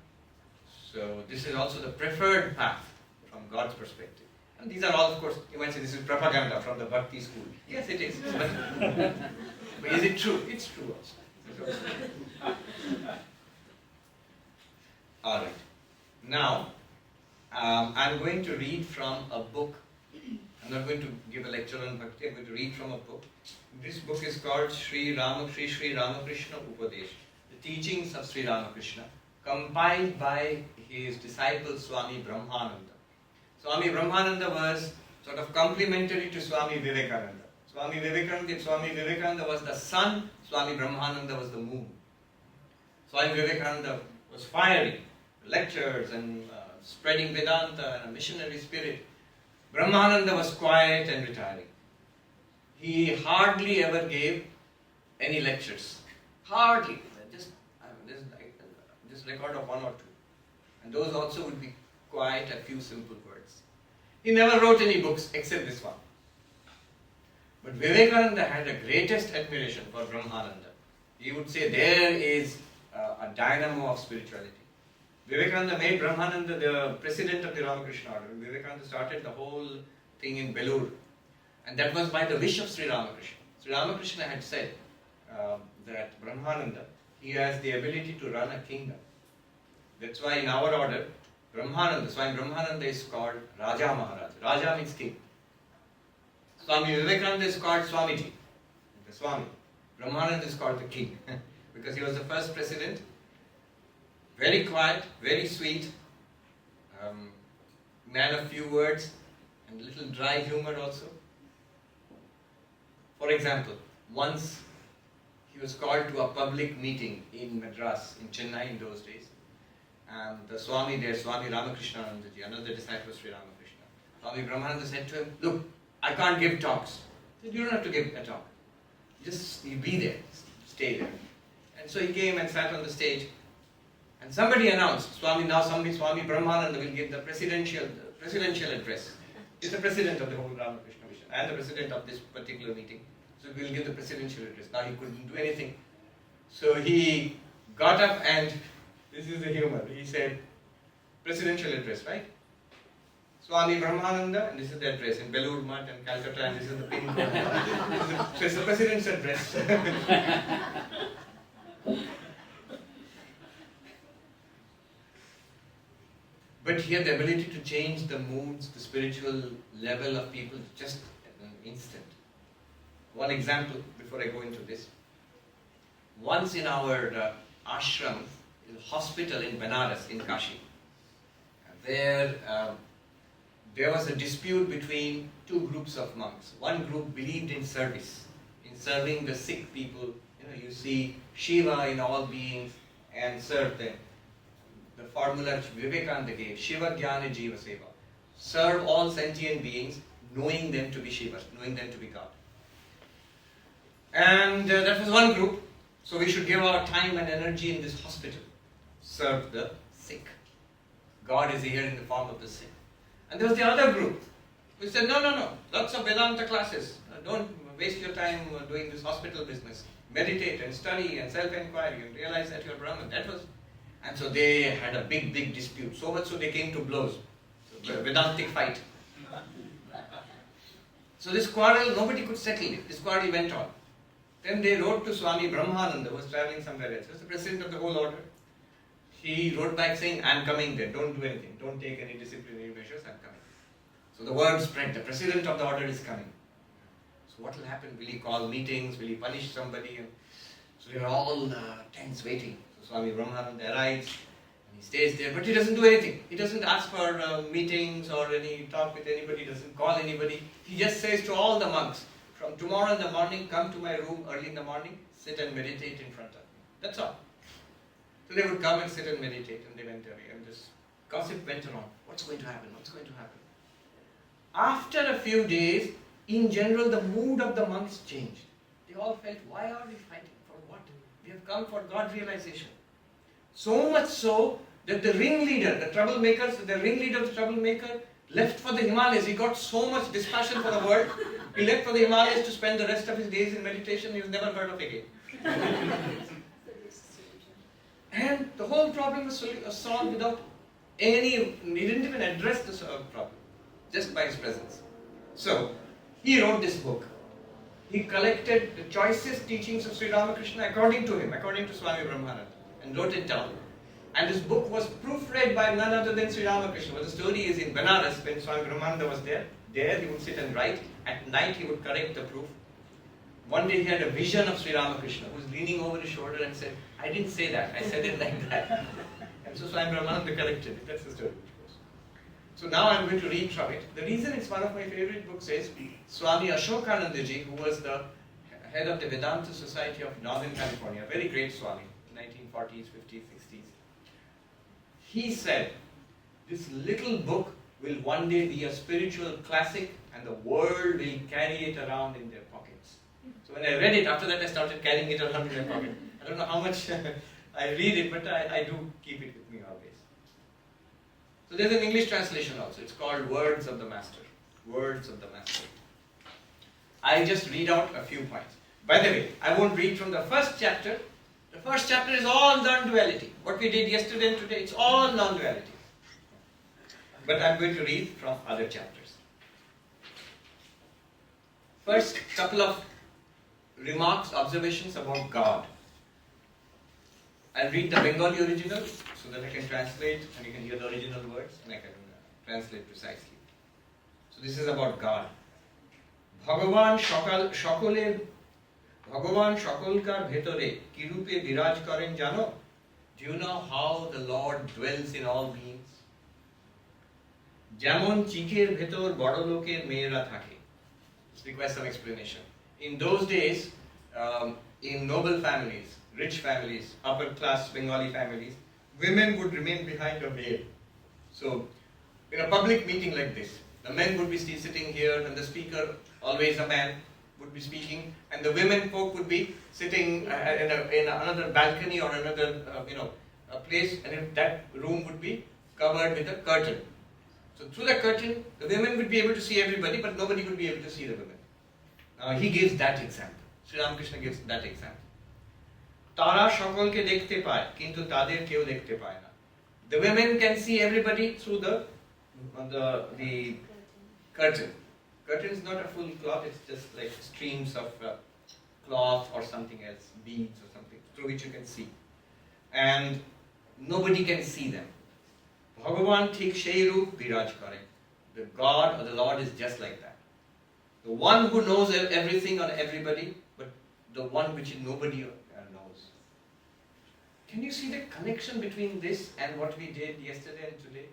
So this is also the preferred path from God's perspective. And these are all, of course, you might say this is propaganda from the Bhakti school. Yes, it is. But is it true? It's true also. Alright. Now, I'm going to read from a book. I'm not going to give a lecture on Bhakti, I'm going to read from a book. This book is called Sri Ramakrishna Upadesh, the teachings of Sri Ramakrishna, compiled by his disciple Swami Brahmananda. Swami Brahmananda was sort of complementary to Swami Vivekananda. Swami Vivekananda was the sun, Swami Brahmananda was the moon. Swami Vivekananda was fiery, lectures and spreading Vedanta and a missionary spirit. Brahmananda was quiet and retiring. He hardly ever gave any lectures. Hardly. Just record of one or two. And those also would be quite a few simple words. He never wrote any books except this one. But Vivekananda had the greatest admiration for Brahmananda. He would say there is a dynamo of spirituality. Vivekananda made Brahmananda the president of the Ramakrishna order. Vivekananda started the whole thing in Belur. And that was by the wish of Sri Ramakrishna. Sri Ramakrishna had said that Brahmananda, he has the ability to run a kingdom. That's why in our order, Brahmananda, Swami Brahmananda is called Raja Maharaj. Raja means king. Swami Vivekananda is called Swamiji, the Swami. Brahmananda is called the king because he was the first president. Very quiet, very sweet, man of few words and little dry humor also. For example, once he was called to a public meeting in Madras, in Chennai in those days. And the Swami there, Swami Ramakrishna Anandaji, another disciple of Sri Ramakrishna. Swami Brahmananda said to him, "Look, I can't give talks." He said, "You don't have to give a talk. Just you be there, stay there." And so he came and sat on the stage. And somebody announced, Swami Brahmananda will give the presidential address. He's the president of the whole Ramakrishna Mission and the president of this particular meeting. So we will give the presidential address. Now he couldn't do anything. So he got up and, this is the humor, he said, presidential address, right? Swami Brahmananda, and this is the address in Belur Math and Calcutta, and this is the pin code. So it's the president's address. But he had the ability to change the moods, the spiritual level of people just in an instant. One example before I go into this. Once in our ashram, in a hospital in Benares, in Kashi, there was a dispute between two groups of monks. One group believed in service, in serving the sick people You see Shiva in all beings and serve them. The formula which Vivekananda gave, Shiva Jnana Jiva Seva. Serve all sentient beings, knowing them to be Shiva, knowing them to be God. And that was one group. So we should give our time and energy in this hospital. Serve the sick. God is here in the form of the sick. And there was the other group who said, no, lots of Vedanta classes. Don't waste your time doing this hospital business. Meditate and study and self-inquiry and realize that you're Brahman. And so they had a big dispute. So much so they came to blows. So Vedantic fight. So this quarrel, nobody could settle it. This quarrel went on. Then they wrote to Swami Brahmananda, who was traveling somewhere else. He was the president of the whole order. He wrote back saying, I'm coming there. Don't do anything. Don't take any disciplinary measures. I'm coming. So the word spread. The president of the order is coming. So what will happen? Will he call meetings? Will he punish somebody? And so they were all tense waiting. So Swami Brahmananda arrives and he stays there, but he doesn't do anything. He doesn't ask for meetings or any talk with anybody. He doesn't call anybody. He just says to all the monks, from tomorrow in the morning, come to my room early in the morning, sit and meditate in front of me. That's all. So they would come and sit and meditate, and they went away. And this gossip went around. What's going to happen? What's going to happen? After a few days, in general, the mood of the monks changed. They all felt, why are we fighting? For what? We have come for God realization. So much so that the ringleader, the ringleader of the troublemaker, left for the Himalayas. He got so much dispassion for the world. He left for the Himalayas to spend the rest of his days in meditation. He was never heard of again. And the whole problem was solved without he didn't even address the problem, just by his presence. So, he wrote this book. He collected the choicest teachings of Sri Ramakrishna according to him, according to Swami Brahmananda, and wrote it down. And this book was proofread by none other than Sri Ramakrishna. Well, the story is in Benares, when Swami Brahmananda was there he would sit and write. At night he would correct the proof. One day he had a vision of Sri Ramakrishna, who was leaning over his shoulder and said, I didn't say that, I said it like that. And so Swami Brahmananda corrected it. That's the story. So now I'm going to read from it. The reason it's one of my favorite books is Swami Ashokanandaji, who was the head of the Vedanta Society of Northern California, a very great Swami, 1940s, 50s, 60s. He said, this little book will one day be a spiritual classic and the world will carry it around in their pockets. So when I read it, after that I started carrying it around in my pocket. I don't know how much I read it, but I do keep it with me always. So there's an English translation also. It's called Words of the Master. Words of the Master. I just read out a few points. By the way, I won't read from the first chapter. The first chapter is all non-duality. What we did yesterday and today, it's all non-duality. But I'm going to read from other chapters. First, couple of remarks, observations about God. I'll read the Bengali original so that I can translate and you can hear the original words and I can translate precisely. So this is about God. Bhagavan Shakolkar Bhetore Kirupe Biraj Karen Jano. Do you know how the Lord dwells in all beings? Jamon Chikher Bhetor Bodo Loker Meyera Thake. This requires some explanation. In those days, in noble families, rich families, upper class Bengali families, women would remain behind a veil. So, in a public meeting like this, the men would be sitting here and the speaker, always a man, would be speaking, and the women folk would be sitting in another balcony or another a place, and that room would be covered with a curtain. So through the curtain, the women would be able to see everybody, but nobody would be able to see the women. He gives that example. Sri Ramakrishna gives that example. Tara shakolke dekhte paye, kintu tader keu dekhte paye na. The women can see everybody through the curtain. Curtain is not a full cloth, it's just like streams of cloth or something else, beads or something, through which you can see. And nobody can see them. Bhagavan thik shei roop biraj kare. The God or the Lord is just like that. The one who knows everything on everybody, but the one which nobody knows. Can you see the connection between this and what we did yesterday and today?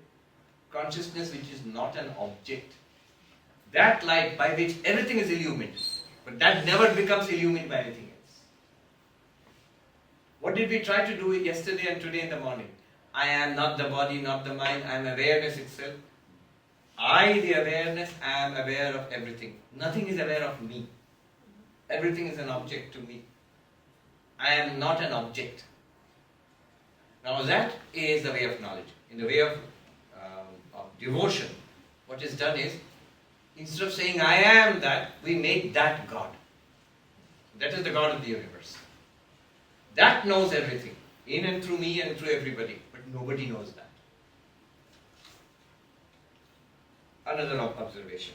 Consciousness which is not an object. That light by which everything is illumined, but that never becomes illumined by anything else. What did we try to do yesterday and today in the morning? I am not the body, not the mind, I am awareness itself. I, the awareness, am aware of everything. Nothing is aware of me. Everything is an object to me. I am not an object. Now that is the way of knowledge. In the way of devotion, what is done is, instead of saying I am that, we make that God. That is the God of the universe. That knows everything, in and through me and through everybody, but nobody knows that. Another observation.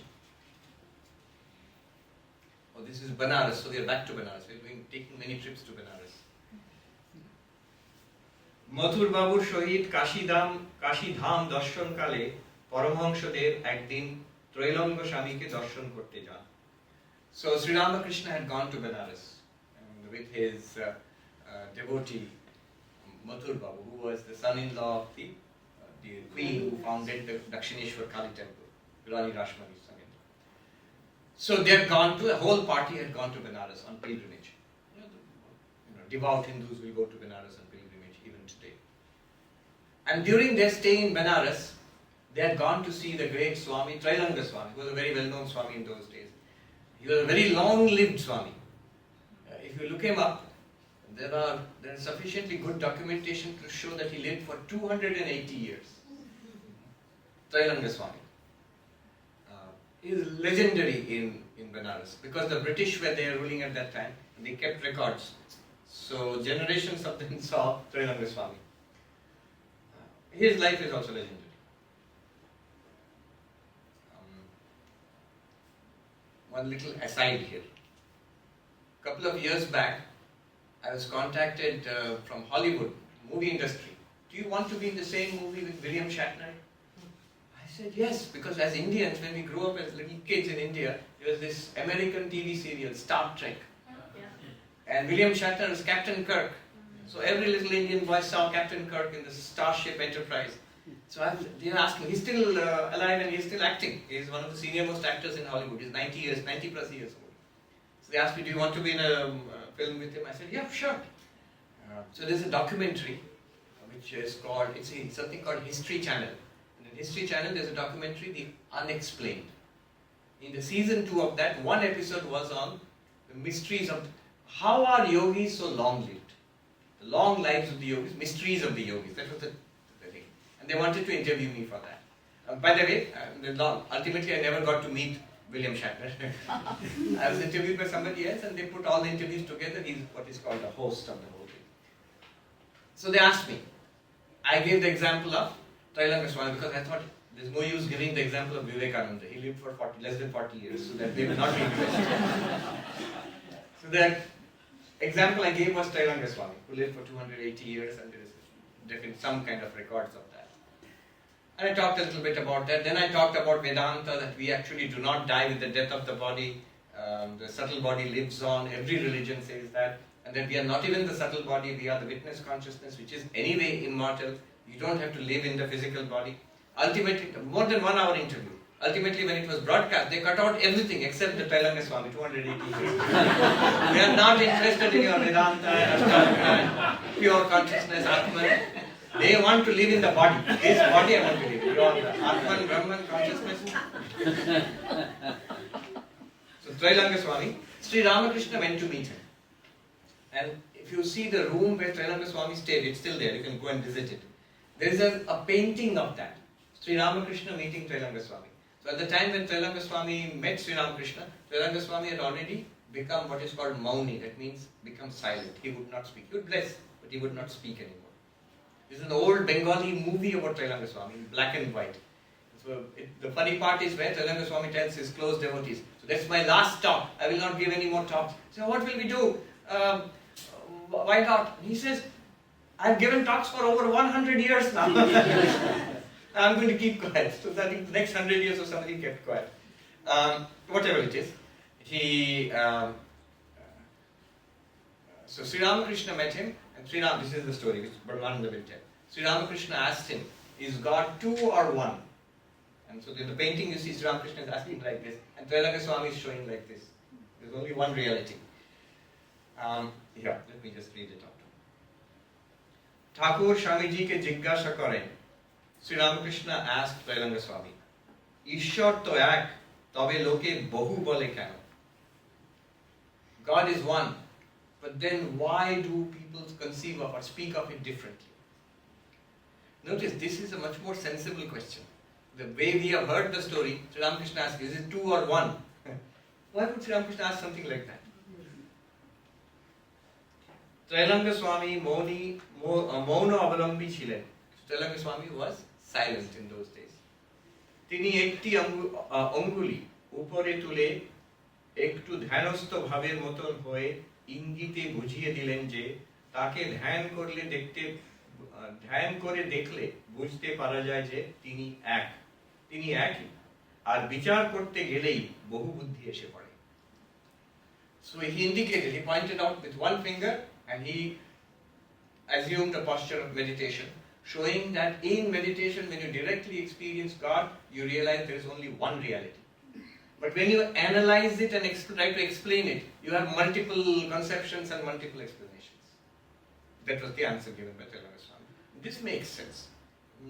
Oh, this is Banaras, so we are back to Banaras. We are taking many trips to Banaras. Mathur বাবুর সহিত কাশীধাম দর্শনকালে পরমহংসদেব একদিন ত্রৈলঙ্গ স্বামীকে দর্শন করতে যান. So Sri Ramakrishna had gone to Banaras with his devotee Mathur Babu, who was the son-in-law of the queen who founded the Dakshineshwar Kali temple, Rani Rashmani's son-in-law. So they had gone to, the whole party had gone to Banaras on pilgrimage. Devout Hindus will go to Banaras on pilgrimage even today. And during their stay in Banaras, they had gone to see the great Swami, Trailanga Swami, who was a very well-known Swami in those days. He was a very long-lived Swami. If you look him up, there is sufficiently good documentation to show that he lived for 280 years. Trailanga Swami. He is legendary in Banaras because the British were there ruling at that time and they kept records. So generations of them saw Trailanga Swami. His life is also legendary. One little aside here. A couple of years back, I was contacted from Hollywood, movie industry. Do you want to be in the same movie with William Shatner? I said yes, because as Indians, when we grew up as little kids in India, there was this American TV serial, Star Trek. And William Shatner was Captain Kirk. So every little Indian boy saw Captain Kirk in the Starship Enterprise. So they were asking, he's still alive and he's still acting. He's one of the senior most actors in Hollywood. He's 90 plus years old. So they asked me, do you want to be in a film with him? I said, yeah, sure. So there's a documentary which is called, it's something called History Channel. And in History Channel there's a documentary, The Unexplained. In the season 2 of that, one episode was on the mysteries of, how are yogis so long-lived? The long lives of the yogis, mysteries of the yogis. That was the thing. And they wanted to interview me for that. By the way, ultimately I never got to meet William Shatner. I was interviewed by somebody else and they put all the interviews together. He's what is called the host of the whole thing. So they asked me. I gave the example of Trailanga Swami because I thought there's no use giving the example of Vivekananda. He lived for less than 40 years, so that they will not be interested. So the example I gave was Trailanga Swami, who lived for 280 years, and there is definitely some kind of records of that. And I talked a little bit about that. Then I talked about Vedanta, that we actually do not die with the death of the body. The subtle body lives on. Every religion says that. And that we are not even the subtle body, we are the witness consciousness, which is anyway immortal. You don't have to live in the physical body. Ultimately, more than 1 hour interview. Ultimately, when it was broadcast, they cut out everything except the Trailanga Swami, 280 years. We are not interested in your Vedanta, pure consciousness, Atman. They want to live in the body. This body I want to live in. Your Atman, Brahman, consciousness. So Trailanga Swami, Sri Ramakrishna went to meet him. And if you see the room where Trailanga Swami stayed, it's still there. You can go and visit it. There is a painting of that. Sri Ramakrishna meeting Trailanga Swami. So at the time when Trailanga Swami met Sri Ramakrishna, Trailanga Swami had already become what is called Mauni. That means become silent. He would not speak. He would bless, but he would not speak anymore. This is an old Bengali movie about Trailanga Swami, in black and white. So the funny part is where Trailanga Swami tells his close devotees, so that's my last talk. I will not give any more talks. So what will we do? Why not? He says, I've given talks for over 100 years now. I'm going to keep quiet. So I think the next 100 years or somebody kept quiet. Whatever it is. So Sri Ramakrishna met him, and this is the story which Brahmananda will tell. Sri Ramakrishna asked him, is God 2 or 1? And so in the painting you see Sri Ramakrishna is asking like this, and Trailanga Swami is showing like this. There's only one reality. Let me just read it out. ঠাকুর স্বামীজিকে জিজ্ঞাসা করেন, Sri Ramakrishna asked Trailanga Swami, ঈশ্বর তো এক, তবে লোকে বহু বলে কেন? God is one, but then why do people conceive of or speak of it differently? Notice, this is a much more sensible question. The way we have heard the story, Sri Ramakrishna asks, is it two or one? Why would Sri Ramakrishna ask something like that? Trailanga Swami মৌন অবলম্বী ছিলেন। Trailanga Swami was silent in those days. তিনি একটি অঙ্গুলি উপরে তুলে একটু ধ্যানস্থ ভাবের মতন হয়ে ইঙ্গিতে বুঝিয়ে দিলেন যে তাকে ধ্যান করে দেখলে বুঝতে পারা যায় যে তিনি একই, আর বিচার করতে গেলেই বহু বুদ্ধি এসে পড়ে। So he indicated, he pointed out with one finger and he assumed a posture of meditation, showing that in meditation, when you directly experience God, you realize there is only one reality. But when you analyze it and try to explain it, you have multiple conceptions and multiple explanations. That was the answer given by Trailanga Swami. This makes sense.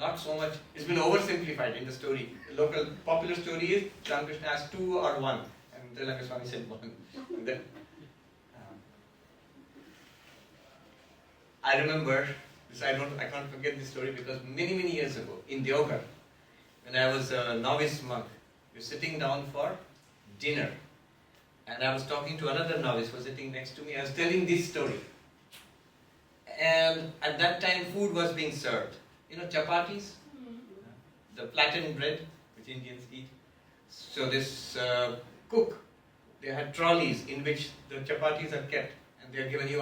Not so much, it's been oversimplified in the story. The local popular story is Ramakrishna asked two or one, and Trailanga Swami said one. And then, I remember this. I can't forget this story because many years ago in Deoghar, when I was a novice monk, we were sitting down for dinner, and I was talking to another novice who was sitting next to me. I was telling this story, and at that time food was being served. You know, chapatis, the flattened bread which Indians eat. So this cook, they had trolleys in which the chapatis are kept, and they are given. You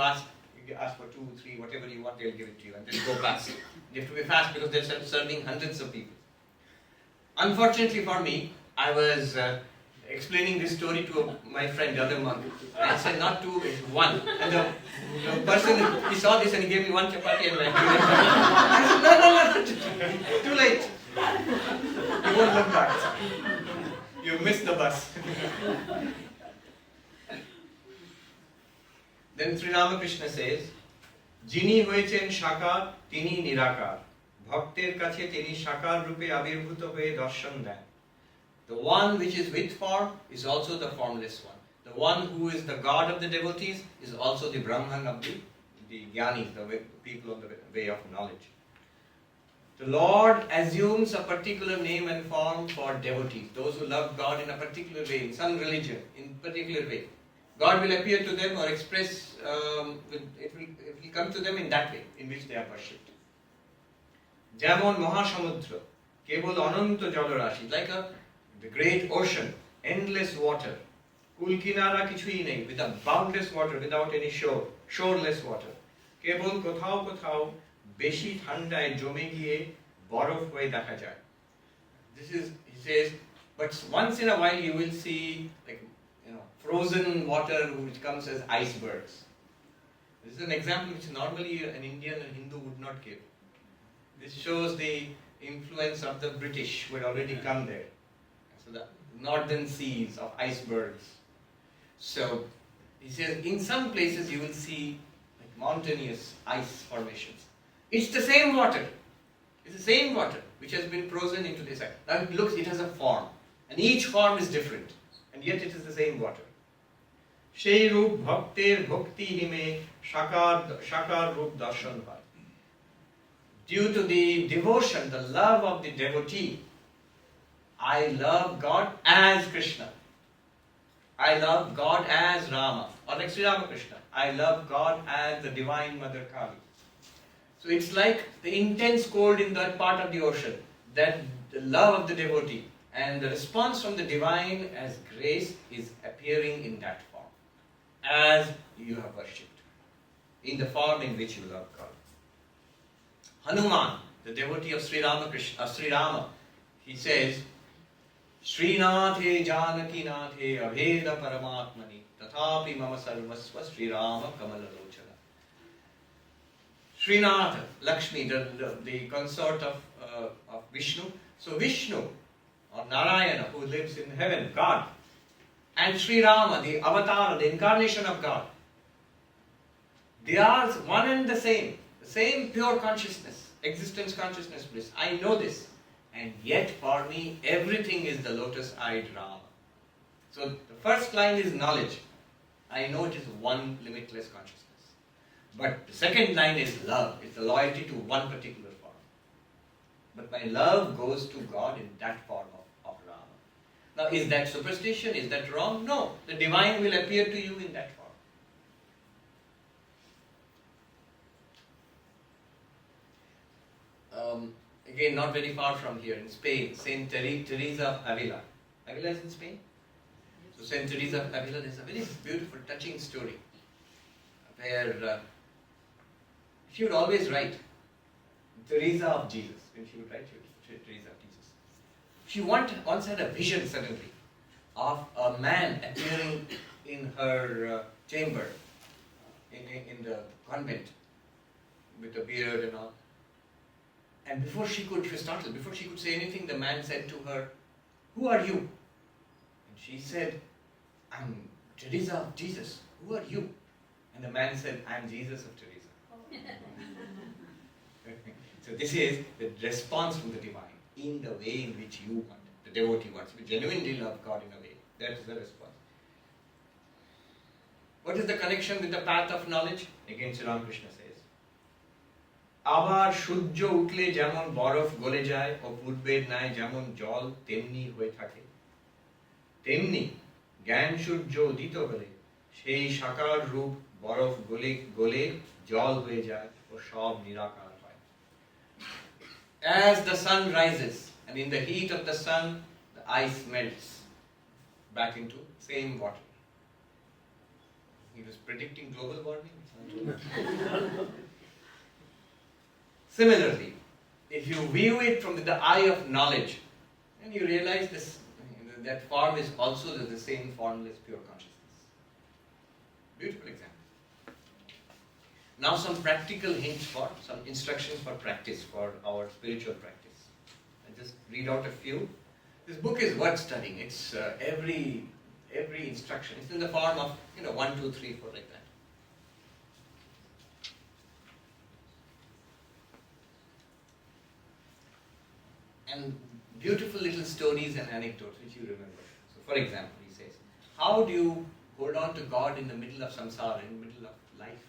ask for 2, 3, whatever you want, they'll give it to you, and then go fast. You have to be fast because they're serving hundreds of people. Unfortunately for me, I was explaining this story to my friend, the other monk. I said not two, it's one. And the person, he saw this and he gave me one chapati and I said, no, too late. You won't look back. You missed the bus. Then Sri Ramakrishna says, যিনি হয়েছেন সাকার তিনি নিরাকার, ভক্তের কাছে তিনি সাকার রূপে আবির্ভূত হয়ে দর্শন দেন। The one which is with form is also the formless one. The one who is the God of the devotees is also the Brahman of the Jnanis, the people on the way of knowledge. The Lord assumes a particular name and form for devotees, those who love God in a particular way, in some religion, in a particular way. God will appear to them or express, it will come to them in that way, in which they are worshipped. যেমন মহাসমুদ্র কেবল অনন্ত জলরাশি, Like the great ocean, endless water, কুল কিনারা কিছুই নেই, with a boundless water, without any shore, shoreless water, কেবল কোথাও কোথাও বেশি ঠান্ডায় জমে গিয়ে বরফ হয়ে দেখা যায়। This is, he says, but once in a while you will see like frozen water which comes as icebergs. This is an example which normally an Indian and Hindu would not give. This shows the influence of the British who had already come there. So the northern seas of icebergs. So he says in some places you will see like mountainous ice formations. It's the same water. It's the same water which has been frozen into this ice. Now it has a form, and each form is different, and yet it is the same water. সেই রূপ ভক্তের ভক্তিহীনে সাকার রূপ দর্শন হয়। Due to the devotion, the love of the devotee, I love God as Krishna. I love God as Rama. Or like Sri Ramakrishna, I love God as the Divine Mother Kali. So it's like the intense cold in that part of the ocean, that the love of the devotee and the response from the Divine as grace is appearing in that form, as you have worshipped, in the form in which you love God. Hanuman, the devotee of Sri Rama, he says, Srinathe Janaki Nathe Abheda Paramatmani Tathapi Mama Sarvasva Sri Rama Kamalalochana. Srinath, Lakshmi, the consort of Vishnu. So Vishnu, or Narayana, who lives in heaven, God, and Sri Rama, the avatar, the incarnation of God, they are one and the same. The same pure consciousness, existence consciousness bliss. I know this. And yet for me, everything is the lotus-eyed Rama. So the first line is knowledge. I know it is one limitless consciousness. But the second line is love. It's the loyalty to one particular form. But my love goes to God in that form of Rama. Now, is that superstition? Is that wrong? No. The divine will appear to you in that form. Again, not very far from here, in Spain, Saint Teresa of Avila. Avila is in Spain? So Saint Teresa of Avila, there's a very beautiful, touching story where she would always write Teresa of Jesus. When she would write, she would say Teresa of Jesus. She once had a vision suddenly of a man appearing in her chamber in the convent with a beard and all. And she was startled. Before she could say anything, the man said to her, "Who are you?" And she said, "I'm Teresa of Jesus. Who are you?" And the man said, "I'm Jesus of Teresa." So this is the response from the divine in the way in which you want, the devotee wants. We genuinely love God in a way. That is the response. What is the connection with the path of knowledge? Again, Sri Ramakrishna says, আবার সূর্য উঠলে যেমন বরফ গলে যায় ও পূর্বের ন্যায় যেমন জল তেমনি হয়ে থাকে, তেমনি জ্ঞান সূর্য উদিত হলে সেই সাকার রূপ বরফ গলে গলে জল হয়ে যায় ও সব নিরাকার হয়। As the sun rises and in the heat of the sun the ice melts back into same water. He was predicting global warming. Similarly, if you view it from the eye of knowledge, then you realize this, that form is also the same formless pure consciousness. Beautiful example. Now some practical hints for, some instructions for practice, for our spiritual practice. I'll just read out a few. This book is worth studying. It's every instruction. It's in the form of 1, 2, 3, 4 like that. And beautiful little stories and anecdotes which you remember. So for example, he says, how do you hold on to God in the middle of samsara, in the middle of life?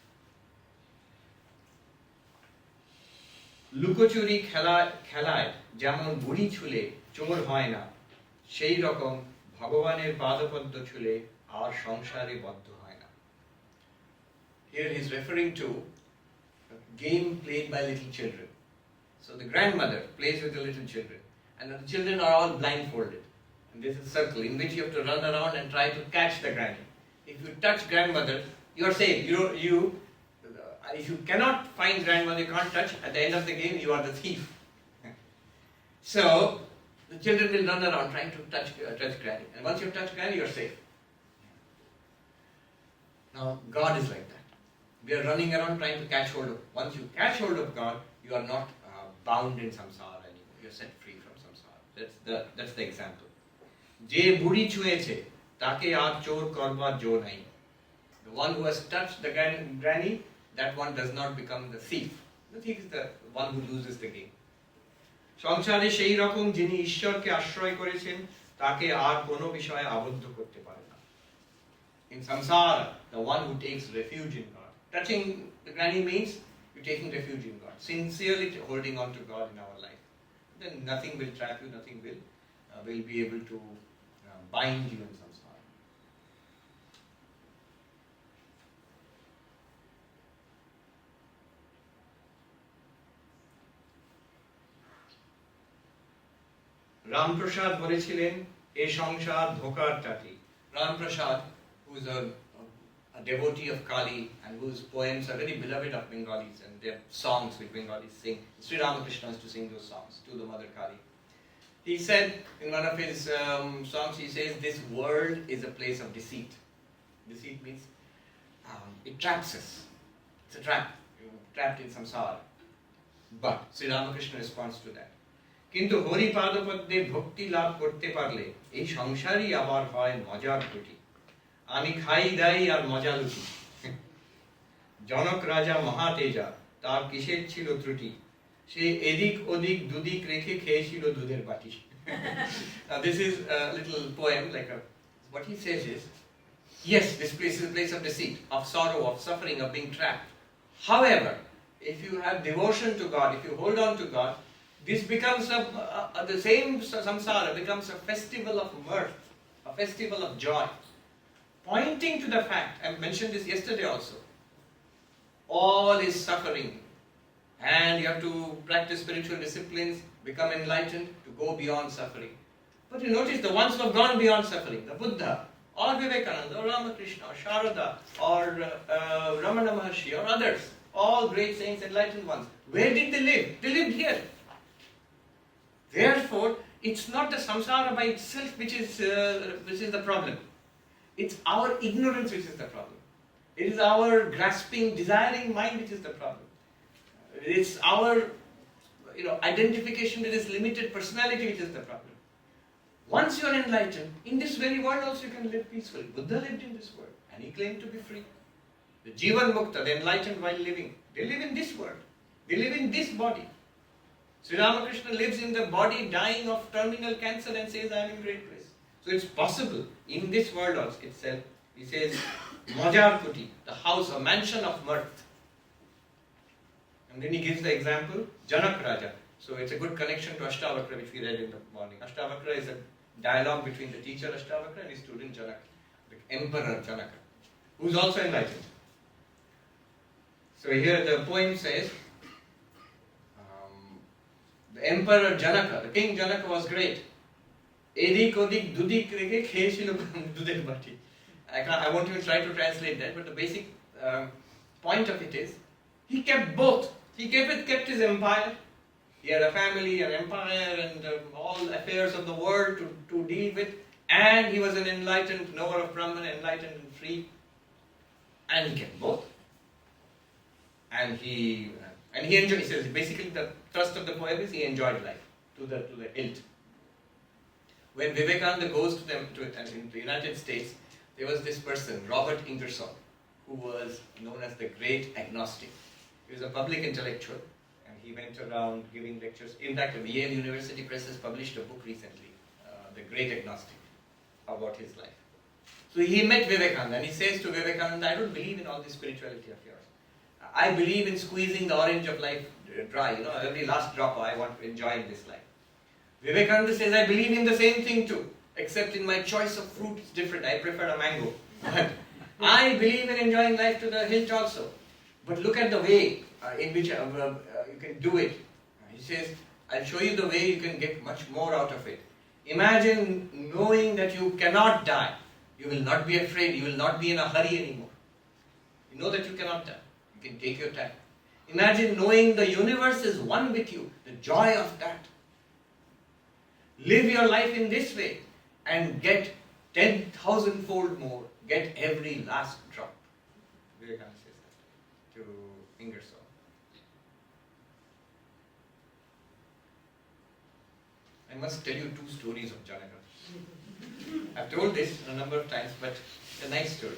লুকোচুরি খেলায় যেমন বুড়ি ছুলে চোর হয় না, সেই রকম ভগবানের পাদপদ্ম ছুলে আর সংসারে বদ্ধ হয় না. Here he is referring to a game played by little children. So the grandmother plays with the little children, and the children are all blindfolded. And there's a circle in which you have to run around and try to catch the granny. If you touch grandmother, you are safe. If you cannot find grandmother, you can't touch. At the end of the game, you are the thief. So the children will run around trying to touch granny, and once you touch granny, you are safe. Now God is like that. We are running around trying to catch hold of. Once you catch hold of God, you are not bound in samsara anymore. You are set free from samsara. That's the example. যে বুড়ি ছুঁয়েছে তাকে আর চোর করবার জো নাই. The one who has touched the granny, that one does not become the thief. The thief is the one who loses the game. সংসারে সেই রকম যিনি ঈশ্বরকে আশ্রয় করেছেন তাকে আর কোনো বিষয়ে আবদ্ধ করতে পারে না. In samsara, the one who takes refuge in God. Touching the granny means you're taking refuge in God, sincerely holding on to God in our life. Then nothing will trap you, nothing will be able to bind you in samsara. Ramprasad বলেছিলেন এ সংসার ধোকার টাটি. Ramprasad, who is a devotee of Kali and whose poems are very beloved of Bengalis, and their songs which Bengalis sing. Sri Ramakrishna used to sing those songs to the Mother Kali. He said in one of his songs, he says, this world is a place of deceit. Deceit means it traps us. It's a trap. You're trapped in samsara. But Sri Ramakrishna responds to that. কিন্তু হরি পাদপদ্মে ভক্তি লাভ করতে পারলে এই সংসারই আবার হয় মজার কুটি. আমি খাই দাই আর মজা লুটি. জনক রাজা মহাতেজা তার কিসের ছিল ত্রুটি সে এদিক ওদিক দুদিক রেখে খেয়েছিল দুধের বাটি. Now this is a little poem, what he says is, yes, this place is a place of deceit, of sorrow, of suffering, of being trapped. However, if you have devotion to God, if you hold on to God, this becomes the same samsara becomes a festival of mirth, a festival of joy, pointing to the fact, I mentioned this yesterday also, all is suffering, and you have to practice spiritual disciplines, become enlightened, to go beyond suffering. But you notice the ones who have gone beyond suffering, the Buddha, or Vivekananda, or Ramakrishna, or Sharada, or Ramana Maharshi, or others, all great saints, enlightened ones, where did they live? They lived here. Therefore, it's not the samsara by itself which is the problem. It's our ignorance which is the problem. It is our grasping, desiring mind which is the problem. It's our identification with this limited personality which is the problem. Once you are enlightened, in this very world also you can live peacefully. Buddha lived in this world and he claimed to be free. The Jivan Mukta, the enlightened while living, they live in this world. They live in this body. Sri Ramakrishna lives in the body dying of terminal cancer and says, I am in great place. So it's possible in this world also itself. He says, Majar Kuti, the house, a mansion of mirth. And then he gives the example, Janak Raja. So it's a good connection to Ashtavakra which we read in the morning. Ashtavakra is a dialogue between the teacher Ashtavakra and his student Janaka, the emperor Janaka, who is also enlightened. So here the poem says, the emperor Janaka, the king Janaka was great. Edik odik dudik reke kheyechilo dudher bati. I won't even try to translate that, but the basic point of it is, he kept both. He kept his empire. He had a family, an empire, and all affairs of the world to deal with. And he was an enlightened knower of Brahman, enlightened and free. And he kept both. And he enjoyed. He says basically the thrust of the poem is he enjoyed life to the hilt. When Vivekananda goes in the United States, there was this person, Robert Ingersoll, who was known as the great agnostic. He was a public intellectual. He went around giving lectures. In fact, Yale University Press has published a book recently, The Great Agnostic, about his life. So he met Vivekananda and he says to Vivekananda, I don't believe in all this spirituality of yours. I believe in squeezing the orange of life dry, every last drop I want to enjoy in this life. Vivekananda says, I believe in the same thing too, except in my choice of fruit is different. I prefer a mango. But I believe in enjoying life to the hilt also. But look at the way in which you can do it. He says, I'll show you the way you can get much more out of it. Imagine knowing that you cannot die. You will not be afraid. You will not be in a hurry anymore. You know that you cannot die. You can take your time. Imagine knowing the universe is one with you. The joy of that. Live your life in this way and get 10,000-fold more. Get every last drop. Vivekananda says that to Ingersoll. I must tell you two stories of Janaka. I've told this a number of times, but they're nice stories.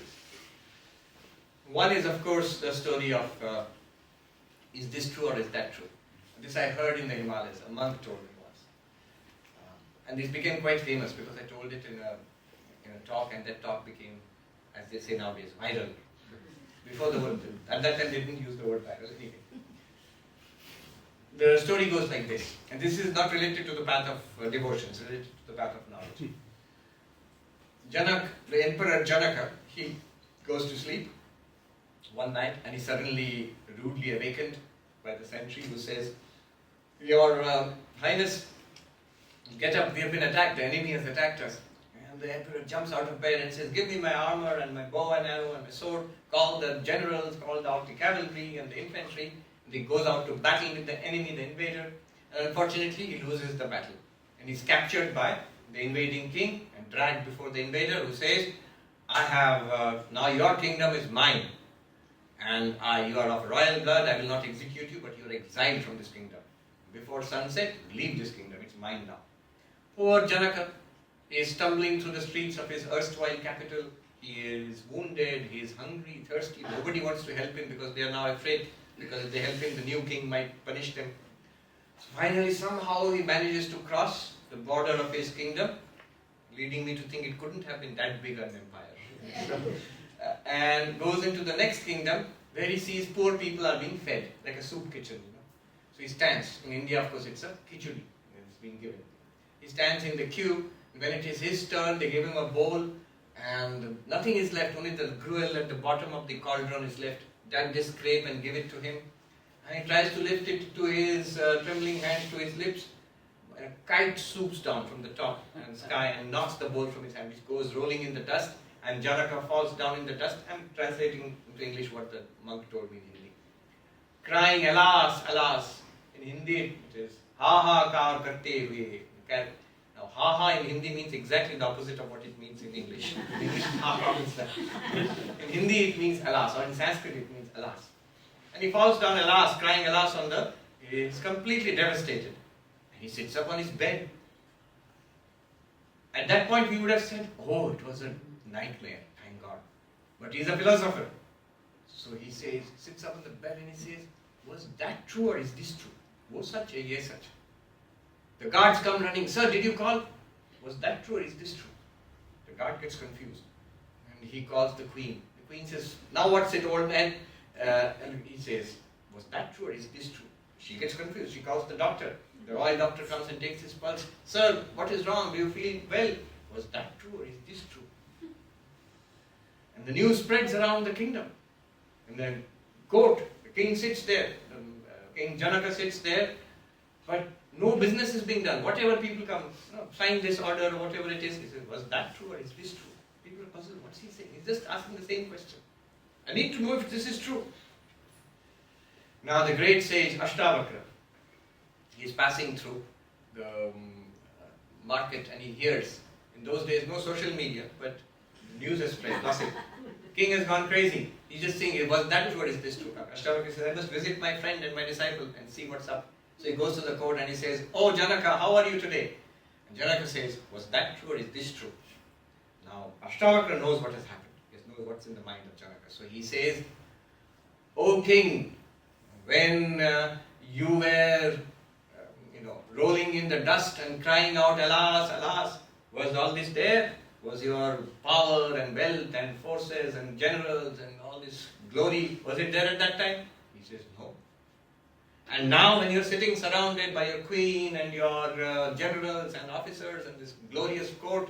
One is, of course, the story of is this true or is that true? This I heard in the Himalayas. A monk told me once. And this became quite famous because I told it in a talk, and that talk became, as they say nowadays, viral. Before the word, at that time they didn't use the word viral anyway. The story goes like this, and this is not related to the path of devotion, it's related to the path of knowledge. The emperor Janaka, he goes to sleep one night and he's suddenly rudely awakened by the sentry who says, Your Highness, get up, we have been attacked, the enemy has attacked us. And the emperor jumps out of bed and says, give me my armor and my bow and arrow and my sword, call the generals, call out the cavalry and the infantry. He goes out to battle with the enemy, the invader, and unfortunately he loses the battle. And he's captured by the invading king and dragged before the invader, who says, I have, now your kingdom is mine. And you are of royal blood, I will not execute you, but you are exiled from this kingdom. Before sunset, leave this kingdom, it's mine now. Poor Janaka is stumbling through the streets of his erstwhile capital. He is wounded, he is hungry, thirsty. Nobody wants to help him because they are now afraid, because if they help him, the new king might punish them. So finally, somehow he manages to cross the border of his kingdom, leading me to think it couldn't have been that big an empire. And goes into the next kingdom, where he sees poor people are being fed, like a soup kitchen, So he stands. In India, of course, it's a khichdi it's being given. He stands in the queue. When it is his turn, they give him a bowl, and nothing is left. Only the gruel at the bottom of the cauldron is left. That they scrape and give it to him. And he tries to lift it to his trembling hands to his lips. And a kite swoops down from the top and sky and knocks the bowl from his hand, which goes rolling in the dust. And Janaka falls down in the dust. I'm translating into English what the monk told me in Hindi. Crying, alas, alas. In Hindi it is ha ha kar karte hue. Now ha ha in Hindi means exactly the opposite of what it means in English. In English ha ha means that. In Hindi it means alas, or in Sanskrit it means alas. And he falls down alas, crying alas on the, he is completely devastated. And he sits up on his bed. At that point we would have said, oh, it was a nightmare, thank God. But he's a philosopher. So he says, sits up on the bed and he says, was that true or is this true? Wo sach hai, ye sach. The guards come running, sir, did you call? Was that true or is this true? The guard gets confused. And he calls the queen. The queen says, now what's it, old man? And he says, was that true or is this true? She gets confused. She calls the doctor. The royal doctor comes and takes his pulse. Sir, what is wrong? Do you feel well? Was that true or is this true? And the news spreads around the kingdom. And then court, the king sits there. King Janaka sits there. But no business is being done. Whatever people come, sign this order or whatever it is, he says, was that true or is this true? People are puzzled. What's he saying? He's just asking the same question. I need to know if this is true. Now the great sage Ashtavakra, he is passing through the market and he hears. In those days, no social media, but news has spread, gossip. King has gone crazy. He's just saying, was that true or is this true? Ashtavakra says, I must visit my friend and my disciple and see what's up. So he goes to the court and he says, oh Janaka, how are you today? And Janaka says, was that true or is this true? Now Ashtavakra knows what has happened. He knows what's in the mind of Janaka. So he says, O king, when you were rolling in the dust and crying out, alas, alas, was all this there? Was your power and wealth and forces and generals and all this glory, was it there at that time? He says, no. And now when you're sitting surrounded by your queen and your generals and officers and this glorious court,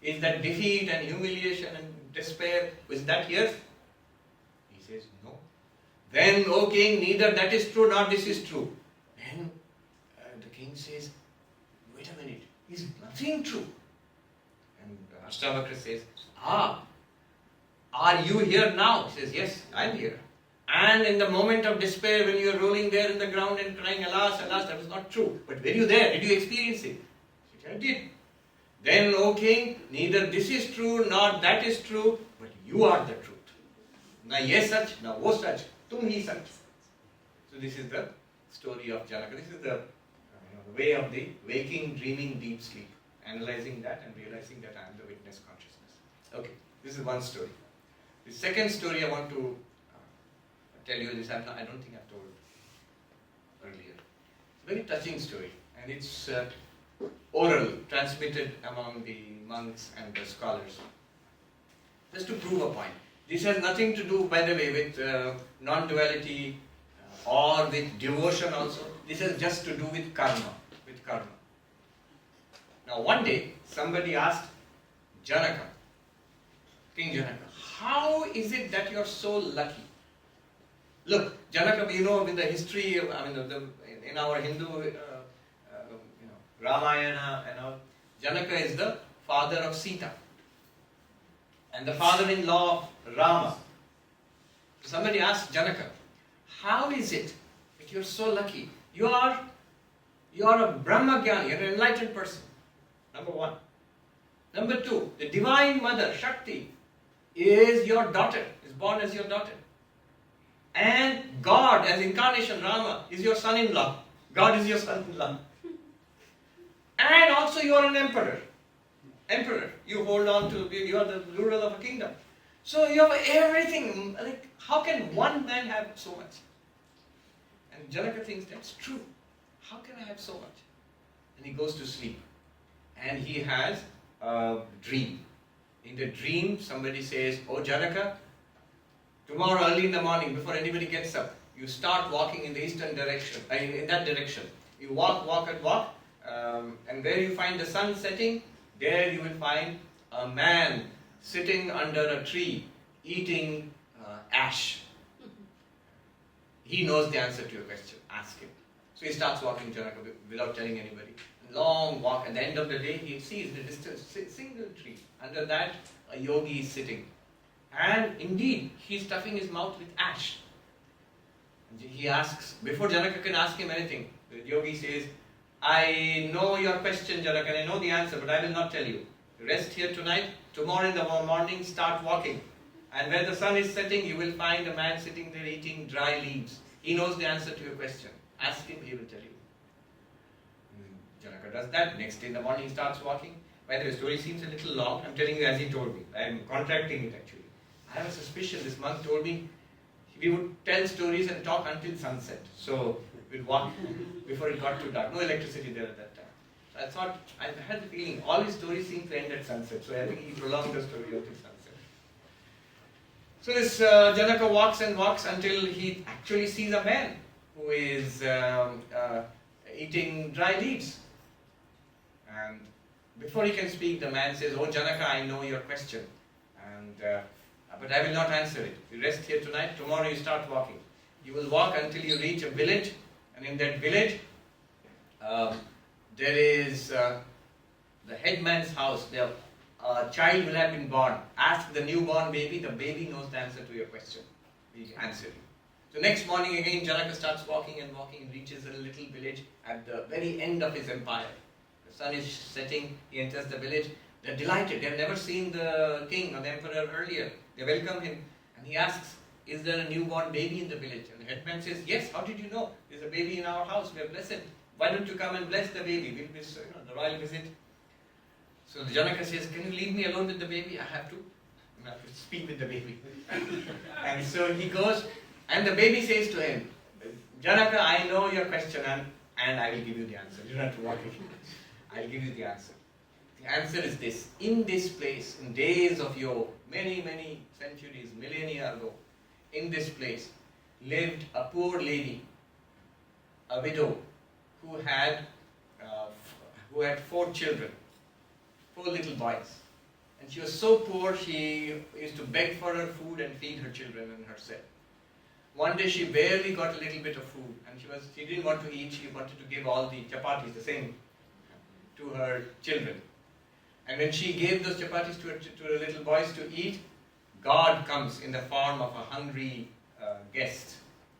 is that defeat and humiliation and despair, is that here? He says, no. Then, O king, neither that is true nor this is true. Then the king says, wait a minute, is nothing true? And Ashtavakra says, are you here now? He says, yes, I am here. And in the moment of despair, when you are rolling there in the ground and crying, alas, alas, that was not true. But were you there? Did you experience it? He said, I did. Then, O king, neither this is true nor that is true, but you are the truth. Na ye sach, na wo sach, tum hi sach. So this is the story of Janaka. This is the way of the waking, dreaming, deep sleep. Analyzing that and realizing that I am the witness consciousness. Okay, this is one story. The second story I want to tell you this, I don't think I've told earlier. It's a very touching story, and it's oral, transmitted among the monks and the scholars. Just to prove a point. This has nothing to do, by the way, with non-duality or with devotion also. This has just to do with karma. Now one day, somebody asked Janaka, King Janaka, how is it that you're so lucky? Look, Janaka, in the history, in our Hindu, Ramayana and all, Janaka is the father of Sita and the father-in-law of Rama. So somebody asked Janaka, how is it that you're so lucky? You are a Brahmagyani, you're an enlightened person. Number one. Number two, the divine mother, Shakti, is your daughter, is born as your daughter. And God, as incarnation Rama, is your son-in-law. God is your son-in-law. And also you are an emperor. emperor. You hold on to, you are the ruler of a kingdom. So you have everything. Like, how can one man have so much? And Janaka thinks, that's true. How can I have so much? And he goes to sleep. And he has a dream. In the dream, somebody says, oh Janaka, tomorrow early in the morning, before anybody gets up, you start walking in the eastern direction, in that direction. You walk, walk and walk, and where you find the sun setting, there you will find a man sitting under a tree, eating ash. He knows the answer to your question, ask him. So he starts walking Janaka without telling anybody. Long walk, at the end of the day, he sees the distance, single tree. Under that, a yogi is sitting. And indeed, he is stuffing his mouth with ash. And he asks, before Janaka can ask him anything, the yogi says, I know your question, Janaka, and I know the answer, but I will not tell you. Rest here tonight. Tomorrow in the morning, start walking. And where the sun is setting, you will find a man sitting there eating dry leaves. He knows the answer to your question. Ask him, he will tell you. Janaka does that. Next day in the morning, he starts walking. By the way, the story seems a little long. I'm telling you as he told me. I'm contracting it actually. I have a suspicion. This monk told me we would tell stories and talk until sunset. So we'd walk before it got too dark. No electricity there at that time. So I thought, I had the feeling all his stories seem to end at sunset. So I think he prolonged the story until sunset. So this Janaka walks and walks until he actually sees a man who is eating dry leaves. And before he can speak, the man says, oh Janaka, I know your question. And but I will not answer it. You rest here tonight. Tomorrow you start walking. You will walk until you reach a village. And in that village, there is the headman's house. There, a child will have been born. Ask the newborn baby. The baby knows the answer to your question. He will answer you. So next morning again, Janaka starts walking and walking and reaches a little village at the very end of his empire. The sun is setting. He enters the village. They're delighted. They've never seen the king or the emperor earlier. They welcome him. And he asks, is there a newborn baby in the village? And the headman says, yes, how did you know? There's a baby in our house. We are blessed. Why don't you come and bless the baby? We'll miss the royal visit. So the Janaka says, can you leave me alone with the baby? I have to speak with the baby. And so he goes, and the baby says to him, Janaka, I know your question and I will give you the answer. You don't have to walk it. I'll give you the answer. The answer is this. In this place, in days of yore, many, many centuries, millennia ago, in this place lived a poor lady, a widow, who had 4 children, 4 little boys. And she was so poor, she used to beg for her food and feed her children and herself. One day she barely got a little bit of food, and she didn't want to eat. She wanted to give all the chapatis, the same, to her children. And when she gave those chapatis to her little boys to eat, God comes in the form of a hungry guest.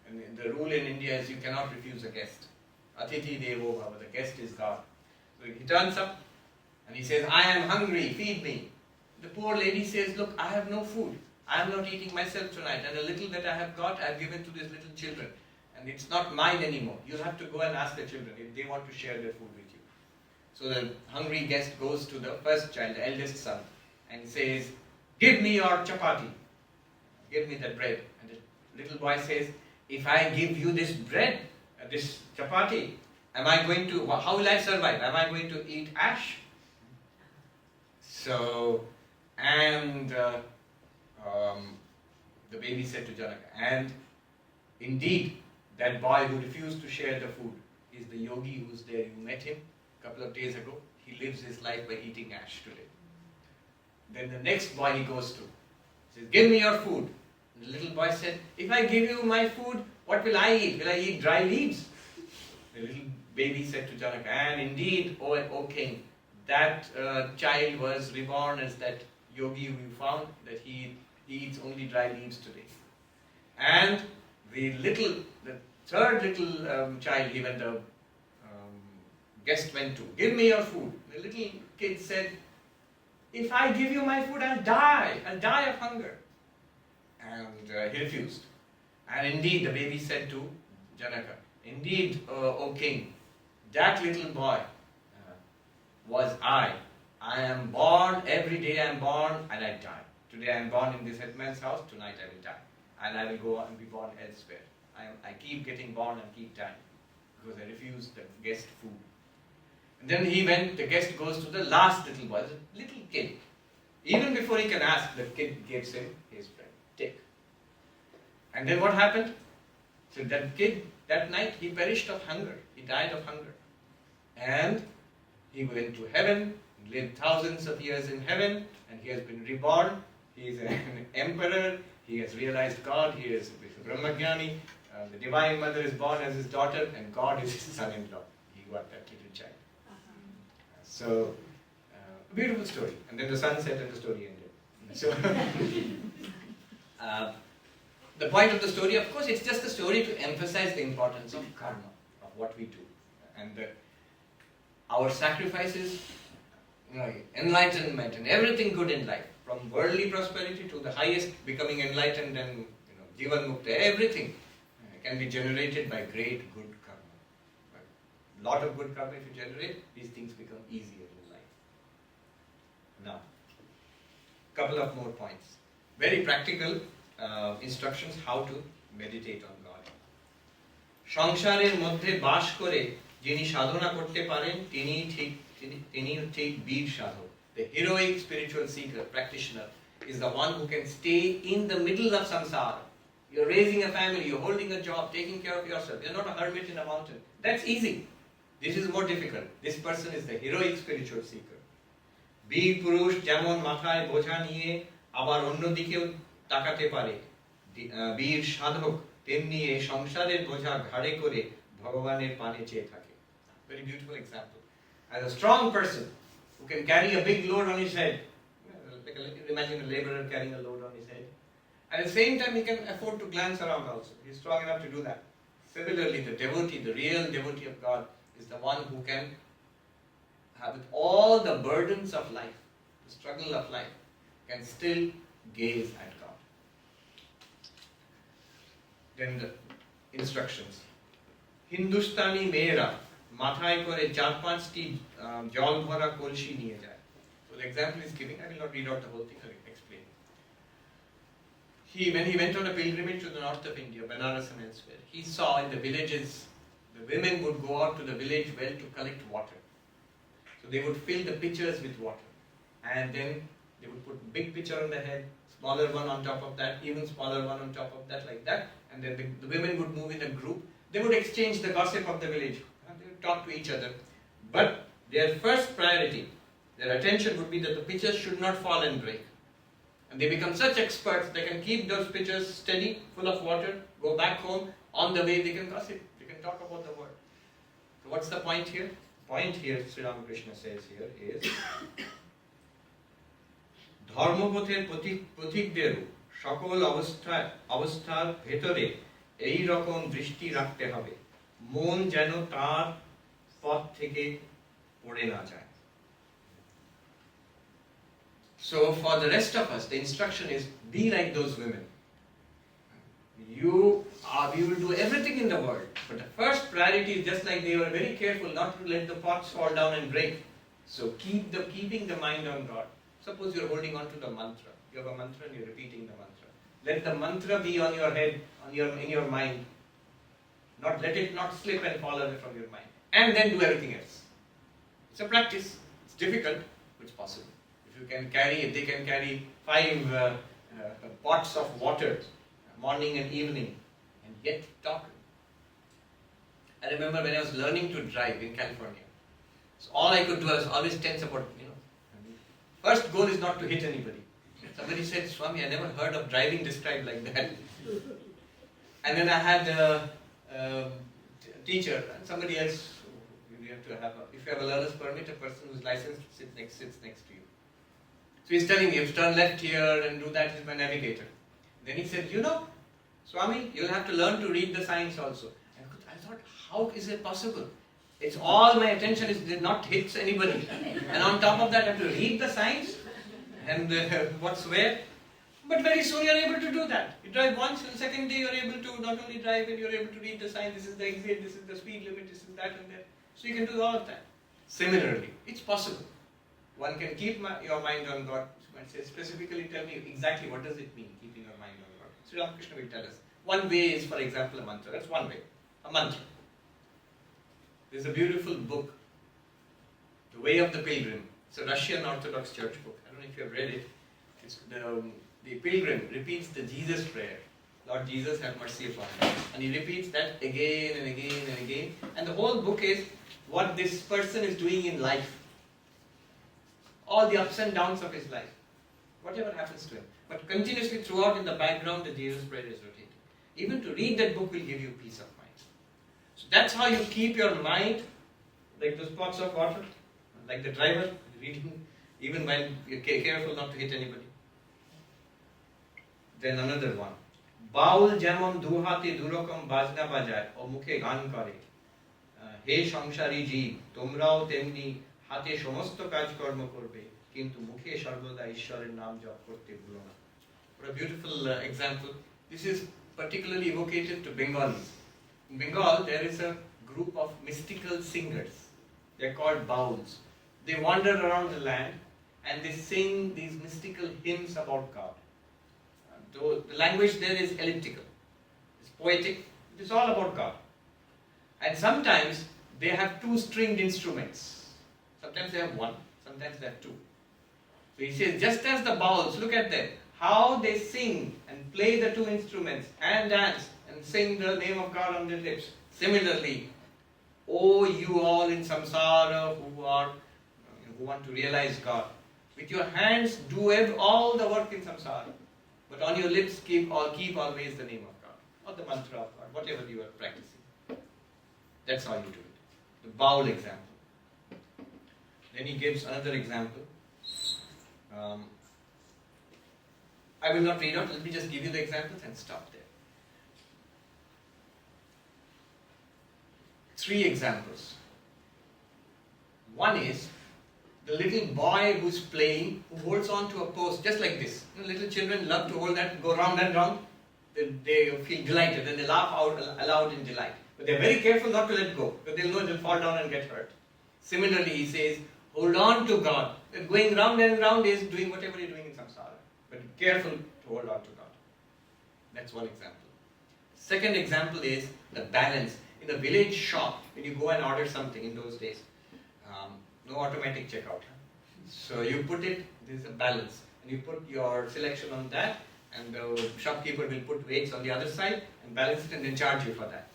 And the rule in India is you cannot refuse a guest. Atithi devo bhava, the guest is God. So he turns up and he says, I am hungry, feed me. The poor lady says, look, I have no food. I am not eating myself tonight, and the little that I have got, I have given to these little children. And it's not mine anymore. You'll have to go and ask the children if they want to share their food with you. So the hungry guest goes to the first child, the eldest son, and says, give me your chapati. Give me that bread. And the little boy says, if I give you this bread, this chapati, how will I survive? Am I going to eat ash? So, and the baby said to Janaka, and indeed, that boy who refused to share the food is the yogi who's there. You met him a couple of days ago. He lives his life by eating ash today. Then the next boy he goes to says, give me your food. And the little boy said, if I give you my food, what will I eat? Will I eat dry leaves? The little baby said to Janaka, and indeed, O king, that child was reborn as that yogi who you found, that he eats only dry leaves today. And the third little child, even the guest went to, give me your food. The little kid said, if I give you my food, I'll die of hunger. And he refused. And indeed, the baby said to Janaka, indeed, O king, that little boy was I I am born, every day I am born and I die. Today I am born in this headman's house, tonight I will die. And I will go and be born elsewhere. I keep getting born and keep dying because I refuse the guest food. And then the guest goes to the last little boy, the little kid. Even before he can ask, the kid gives him his bread. Take. And then what happened? So that kid, that night, he perished of hunger. He died of hunger. And he went to heaven, lived thousands of years in heaven, and he has been reborn. He is an emperor. He has realized God. He is Brahmagyani. The Divine Mother is born as his daughter, and God is his son-in-law. He got that little child. So, a beautiful story. And then the sun set and the story ended. So, the point of the story, of course, it's just a story to emphasize the importance of karma, of what we do. And our sacrifices, enlightenment and everything good in life, from worldly prosperity to the highest, becoming enlightened and jivan mukta, everything can be generated by great good karma. A lot of good karma if you generate, these things become easier in life. Now, couple of more points. Very practical instructions how to meditate on God. সংসারের মধ্যে বাস করে যিনি সাধনা করতে পারেন তিনি ঠিক বীর সাধক. The heroic spiritual seeker, practitioner, is the one who can stay in the middle of samsara. You're raising a family, you're holding a job, taking care of yourself. You're not a hermit in a mountain. That's easy. This is more difficult. This person is the heroic spiritual seeker. বীর পুরুষ যেমন মাথায় বোঝা নিয়ে আবার অন্যদিকেও তাকাতে পারে, বীর সাধক তেমনি এই সংসারের বোঝা ঘাড়ে করে ভগবানের পানে চেয়ে থাকে. Very beautiful example. As a strong person who can carry a big load on his head, imagine a laborer carrying a load on his head. At the same time, he can afford to glance around also. He's strong enough to do that. Similarly, the devotee, the real devotee of God, is the one who can have with all the burdens of life, the struggle of life, can still gaze at God. Then the instructions. Hindustani মেয়েরা মাথায় করে 4-5টি জল ভরা কলসি নিয়ে যায়. So the example is giving, I will not read out the whole thing, I will explain. When he went on a pilgrimage to the north of India, Benares and elsewhere, he saw in the villages, the women would go out to the village well to collect water. So they would fill the pitchers with water. And then they would put big pitcher on the head, smaller one on top of that, even smaller one on top of that, like that. And then the women would move in a group. They would exchange the gossip of the village. And they would talk to each other. But their first priority, their attention would be that the pitchers should not fall and break. And they become such experts, they can keep those pitchers steady, full of water, go back home. On the way, they can gossip. They can talk about the word. So what's the point here? Point here, Sri Ramakrishna says here, is ধর্মপথের পথিকদেরও সকল অবস্থার ভেতরে এই রকম দৃষ্টি রাখতে হবে, মন যেন তার পথ থেকে পড়ে না যায়. So for the rest of us, the instruction is be like those women. We will do everything in the world, but the first priority is just like they were very careful not to let the pots fall down and break. So keeping the mind on God. Suppose you're holding on to the mantra. You have a mantra and you're repeating the mantra. Let the mantra be on your head, in your mind. Let it not slip and fall away from your mind. And then do everything else. It's a practice. It's difficult, but it's possible. If they can carry 5 pots of water, morning and evening, and yet talk. I remember when I was learning to drive in California. So all I could do, I was always tense about, first goal is not to hit anybody. Somebody said, Swami, I never heard of driving described like that. And then I had a teacher, and somebody else, if you have a learner's permit, a person who's licensed sits next to you. So he's telling me, you have to turn left here and do that, he's my navigator. Then he said, Swami, you'll have to learn to read the signs also. I thought, how is it possible? It's all my attention is not hits anybody. And on top of that, I have to read the signs and what's where. But very soon you're able to do that. You drive once, and the second day you're able to not only drive it, you're able to read the sign, this is the exit, this is the speed limit, this is that and that. So you can do all of that. Similarly, it's possible. One can keep your mind on God. One says specifically, tell me exactly what does it mean, keeping your mind on God. Sri Ramakrishna will tell us. One way is, for example, a mantra. That's one way. A mantra. There's a beautiful book, The Way of the Pilgrim. It's a Russian Orthodox Church book. I don't know if you have read it. It's the pilgrim repeats the Jesus prayer. Lord Jesus, have mercy upon me. And he repeats that again and again and again. And the whole book is what this person is doing in life. All the ups and downs of his life. Whatever happens to him. But continuously throughout in the background, the Jesus prayer is rotating. Even to read that book will give you peace of mind. So that's how you keep your mind, like those pots of water, like the driver reading, even while you're careful not to hit anybody. Then another one. বাউল যেমন দুহাতে দুরকম বাজনা বাজায় ও মুখে গান করে, হে সংসারী জীব তোমরাও তেমনি হাতে সমস্ত কাজকর্ম করবে কিন্তু মুখে সর্বদা ঈশ্বরের নাম জপ করতে ভুলো না. What a beautiful example. This is particularly evocated to Bengalis. In Bengal, there is a group of mystical singers. They are called bauls. They wander around the land and they sing these mystical hymns about God. The language there is elliptical. It's poetic. It is all about God. And sometimes they have two stringed instruments. Sometimes they have one. Sometimes they have two. So he says, just as the bowls, look at them, how they sing and play the two instruments and dance and sing the name of God on their lips. Similarly, oh you all in samsara who want to realize God, with your hands do all the work in samsara, but on your lips keep always the name of God or the mantra of God, whatever you are practicing. That's how you do it. The bowl example. Then he gives another example. I will not read out, let me just give you the examples and stop there. 3 examples. One is the little boy who's playing, who holds on to a post just like this. You know, little children love to hold that, go round and round. They feel delighted and they laugh out aloud in delight. But they're very careful not to let go, because they'll know they'll fall down and get hurt. Similarly, he says, hold on to God. Going round and round is doing whatever you're doing in samsara. But be careful to hold on to God. That's one example. Second example is the balance. In a village shop, when you go and order something in those days, no automatic checkout. So you put it, there's a balance. And you put your selection on that, and the shopkeeper will put weights on the other side and balance it and then charge you for that.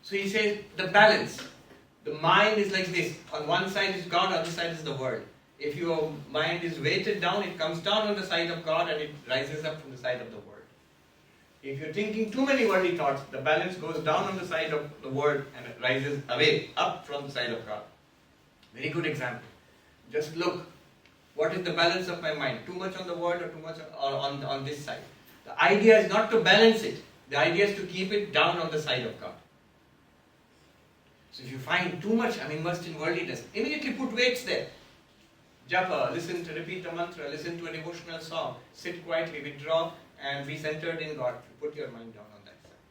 So he says, the balance. The mind is like this. On one side is God, on the other side is the world. If your mind is weighted down, it comes down on the side of God and it rises up from the side of the world. If you're thinking too many worldly thoughts, the balance goes down on the side of the world and it rises away, up from the side of God. Very good example. Just look, what is the balance of my mind? Too much on the world or too much on this side? The idea is not to balance it. The idea is to keep it down on the side of God. So if you find too much, I'm immersed in worldliness, immediately put weights there. Japa, repeat the mantra, listen to a devotional song, sit quietly, withdraw, and be centered in God. Put your mind down on that side.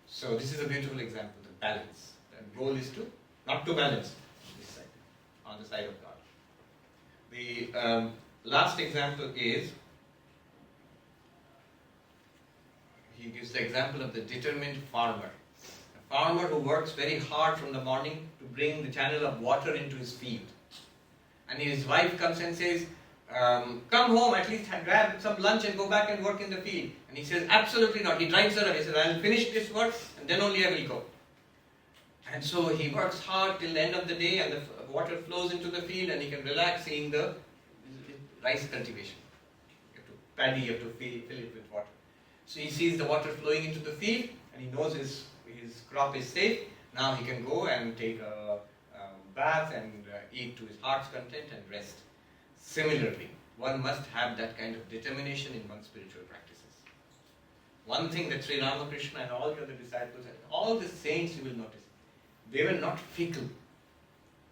So this is a beautiful example, the balance. The goal is to not to balance this side, on the side of God. The last example is, he gives the example of the determined farmer. A farmer who works very hard from the morning to bring the channel of water into his field. And his wife comes and says, come home, at least grab some lunch and go back and work in the field. And he says, absolutely not. He drives her away. He says, I'll finish this work and then only I will go. And so he works hard till the end of the day and the water flows into the field and he can relax seeing the rice cultivation. You have to paddy, you have to fill it with water. So he sees the water flowing into the field and he knows his crop is safe. Now he can go and take a bath and eat to his heart's content and rest. Similarly, one must have that kind of determination in one's spiritual practices. One thing that Sri Ramakrishna and all the other disciples and all the saints, you will notice, they were not fickle.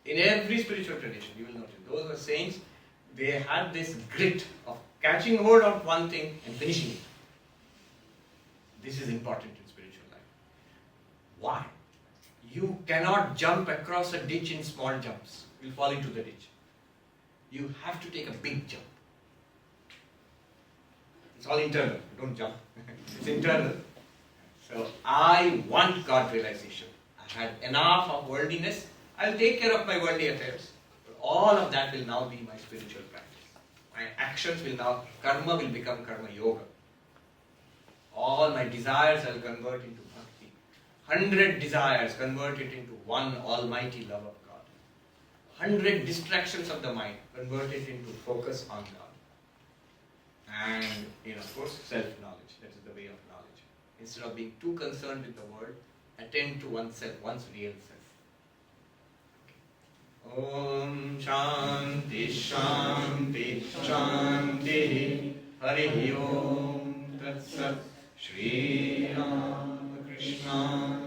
In every spiritual tradition, you will notice, those were saints, they had this grit of catching hold of one thing and finishing it. This is important in spiritual life. Why? You cannot jump across a ditch in small jumps. You'll fall into the ditch. you have to take a big jump. It's all internal, don't jump. It's internal. So I want God realization. I had enough of worldliness. I'll take care of my worldly affairs. But all of that will now be my spiritual practice. My actions will now, karma will become karma yoga. All my desires I'll convert into bhakti. 100 desires, convert it into one almighty love of God. 100 distractions of the mind, convert it into focus on God. And, of course, self-knowledge. That is the way of knowledge. Instead of being too concerned with the world, attend to oneself, one's real self. Om Shanti Shanti Shanti Hari Om Tat Sat Shri Ramakrishna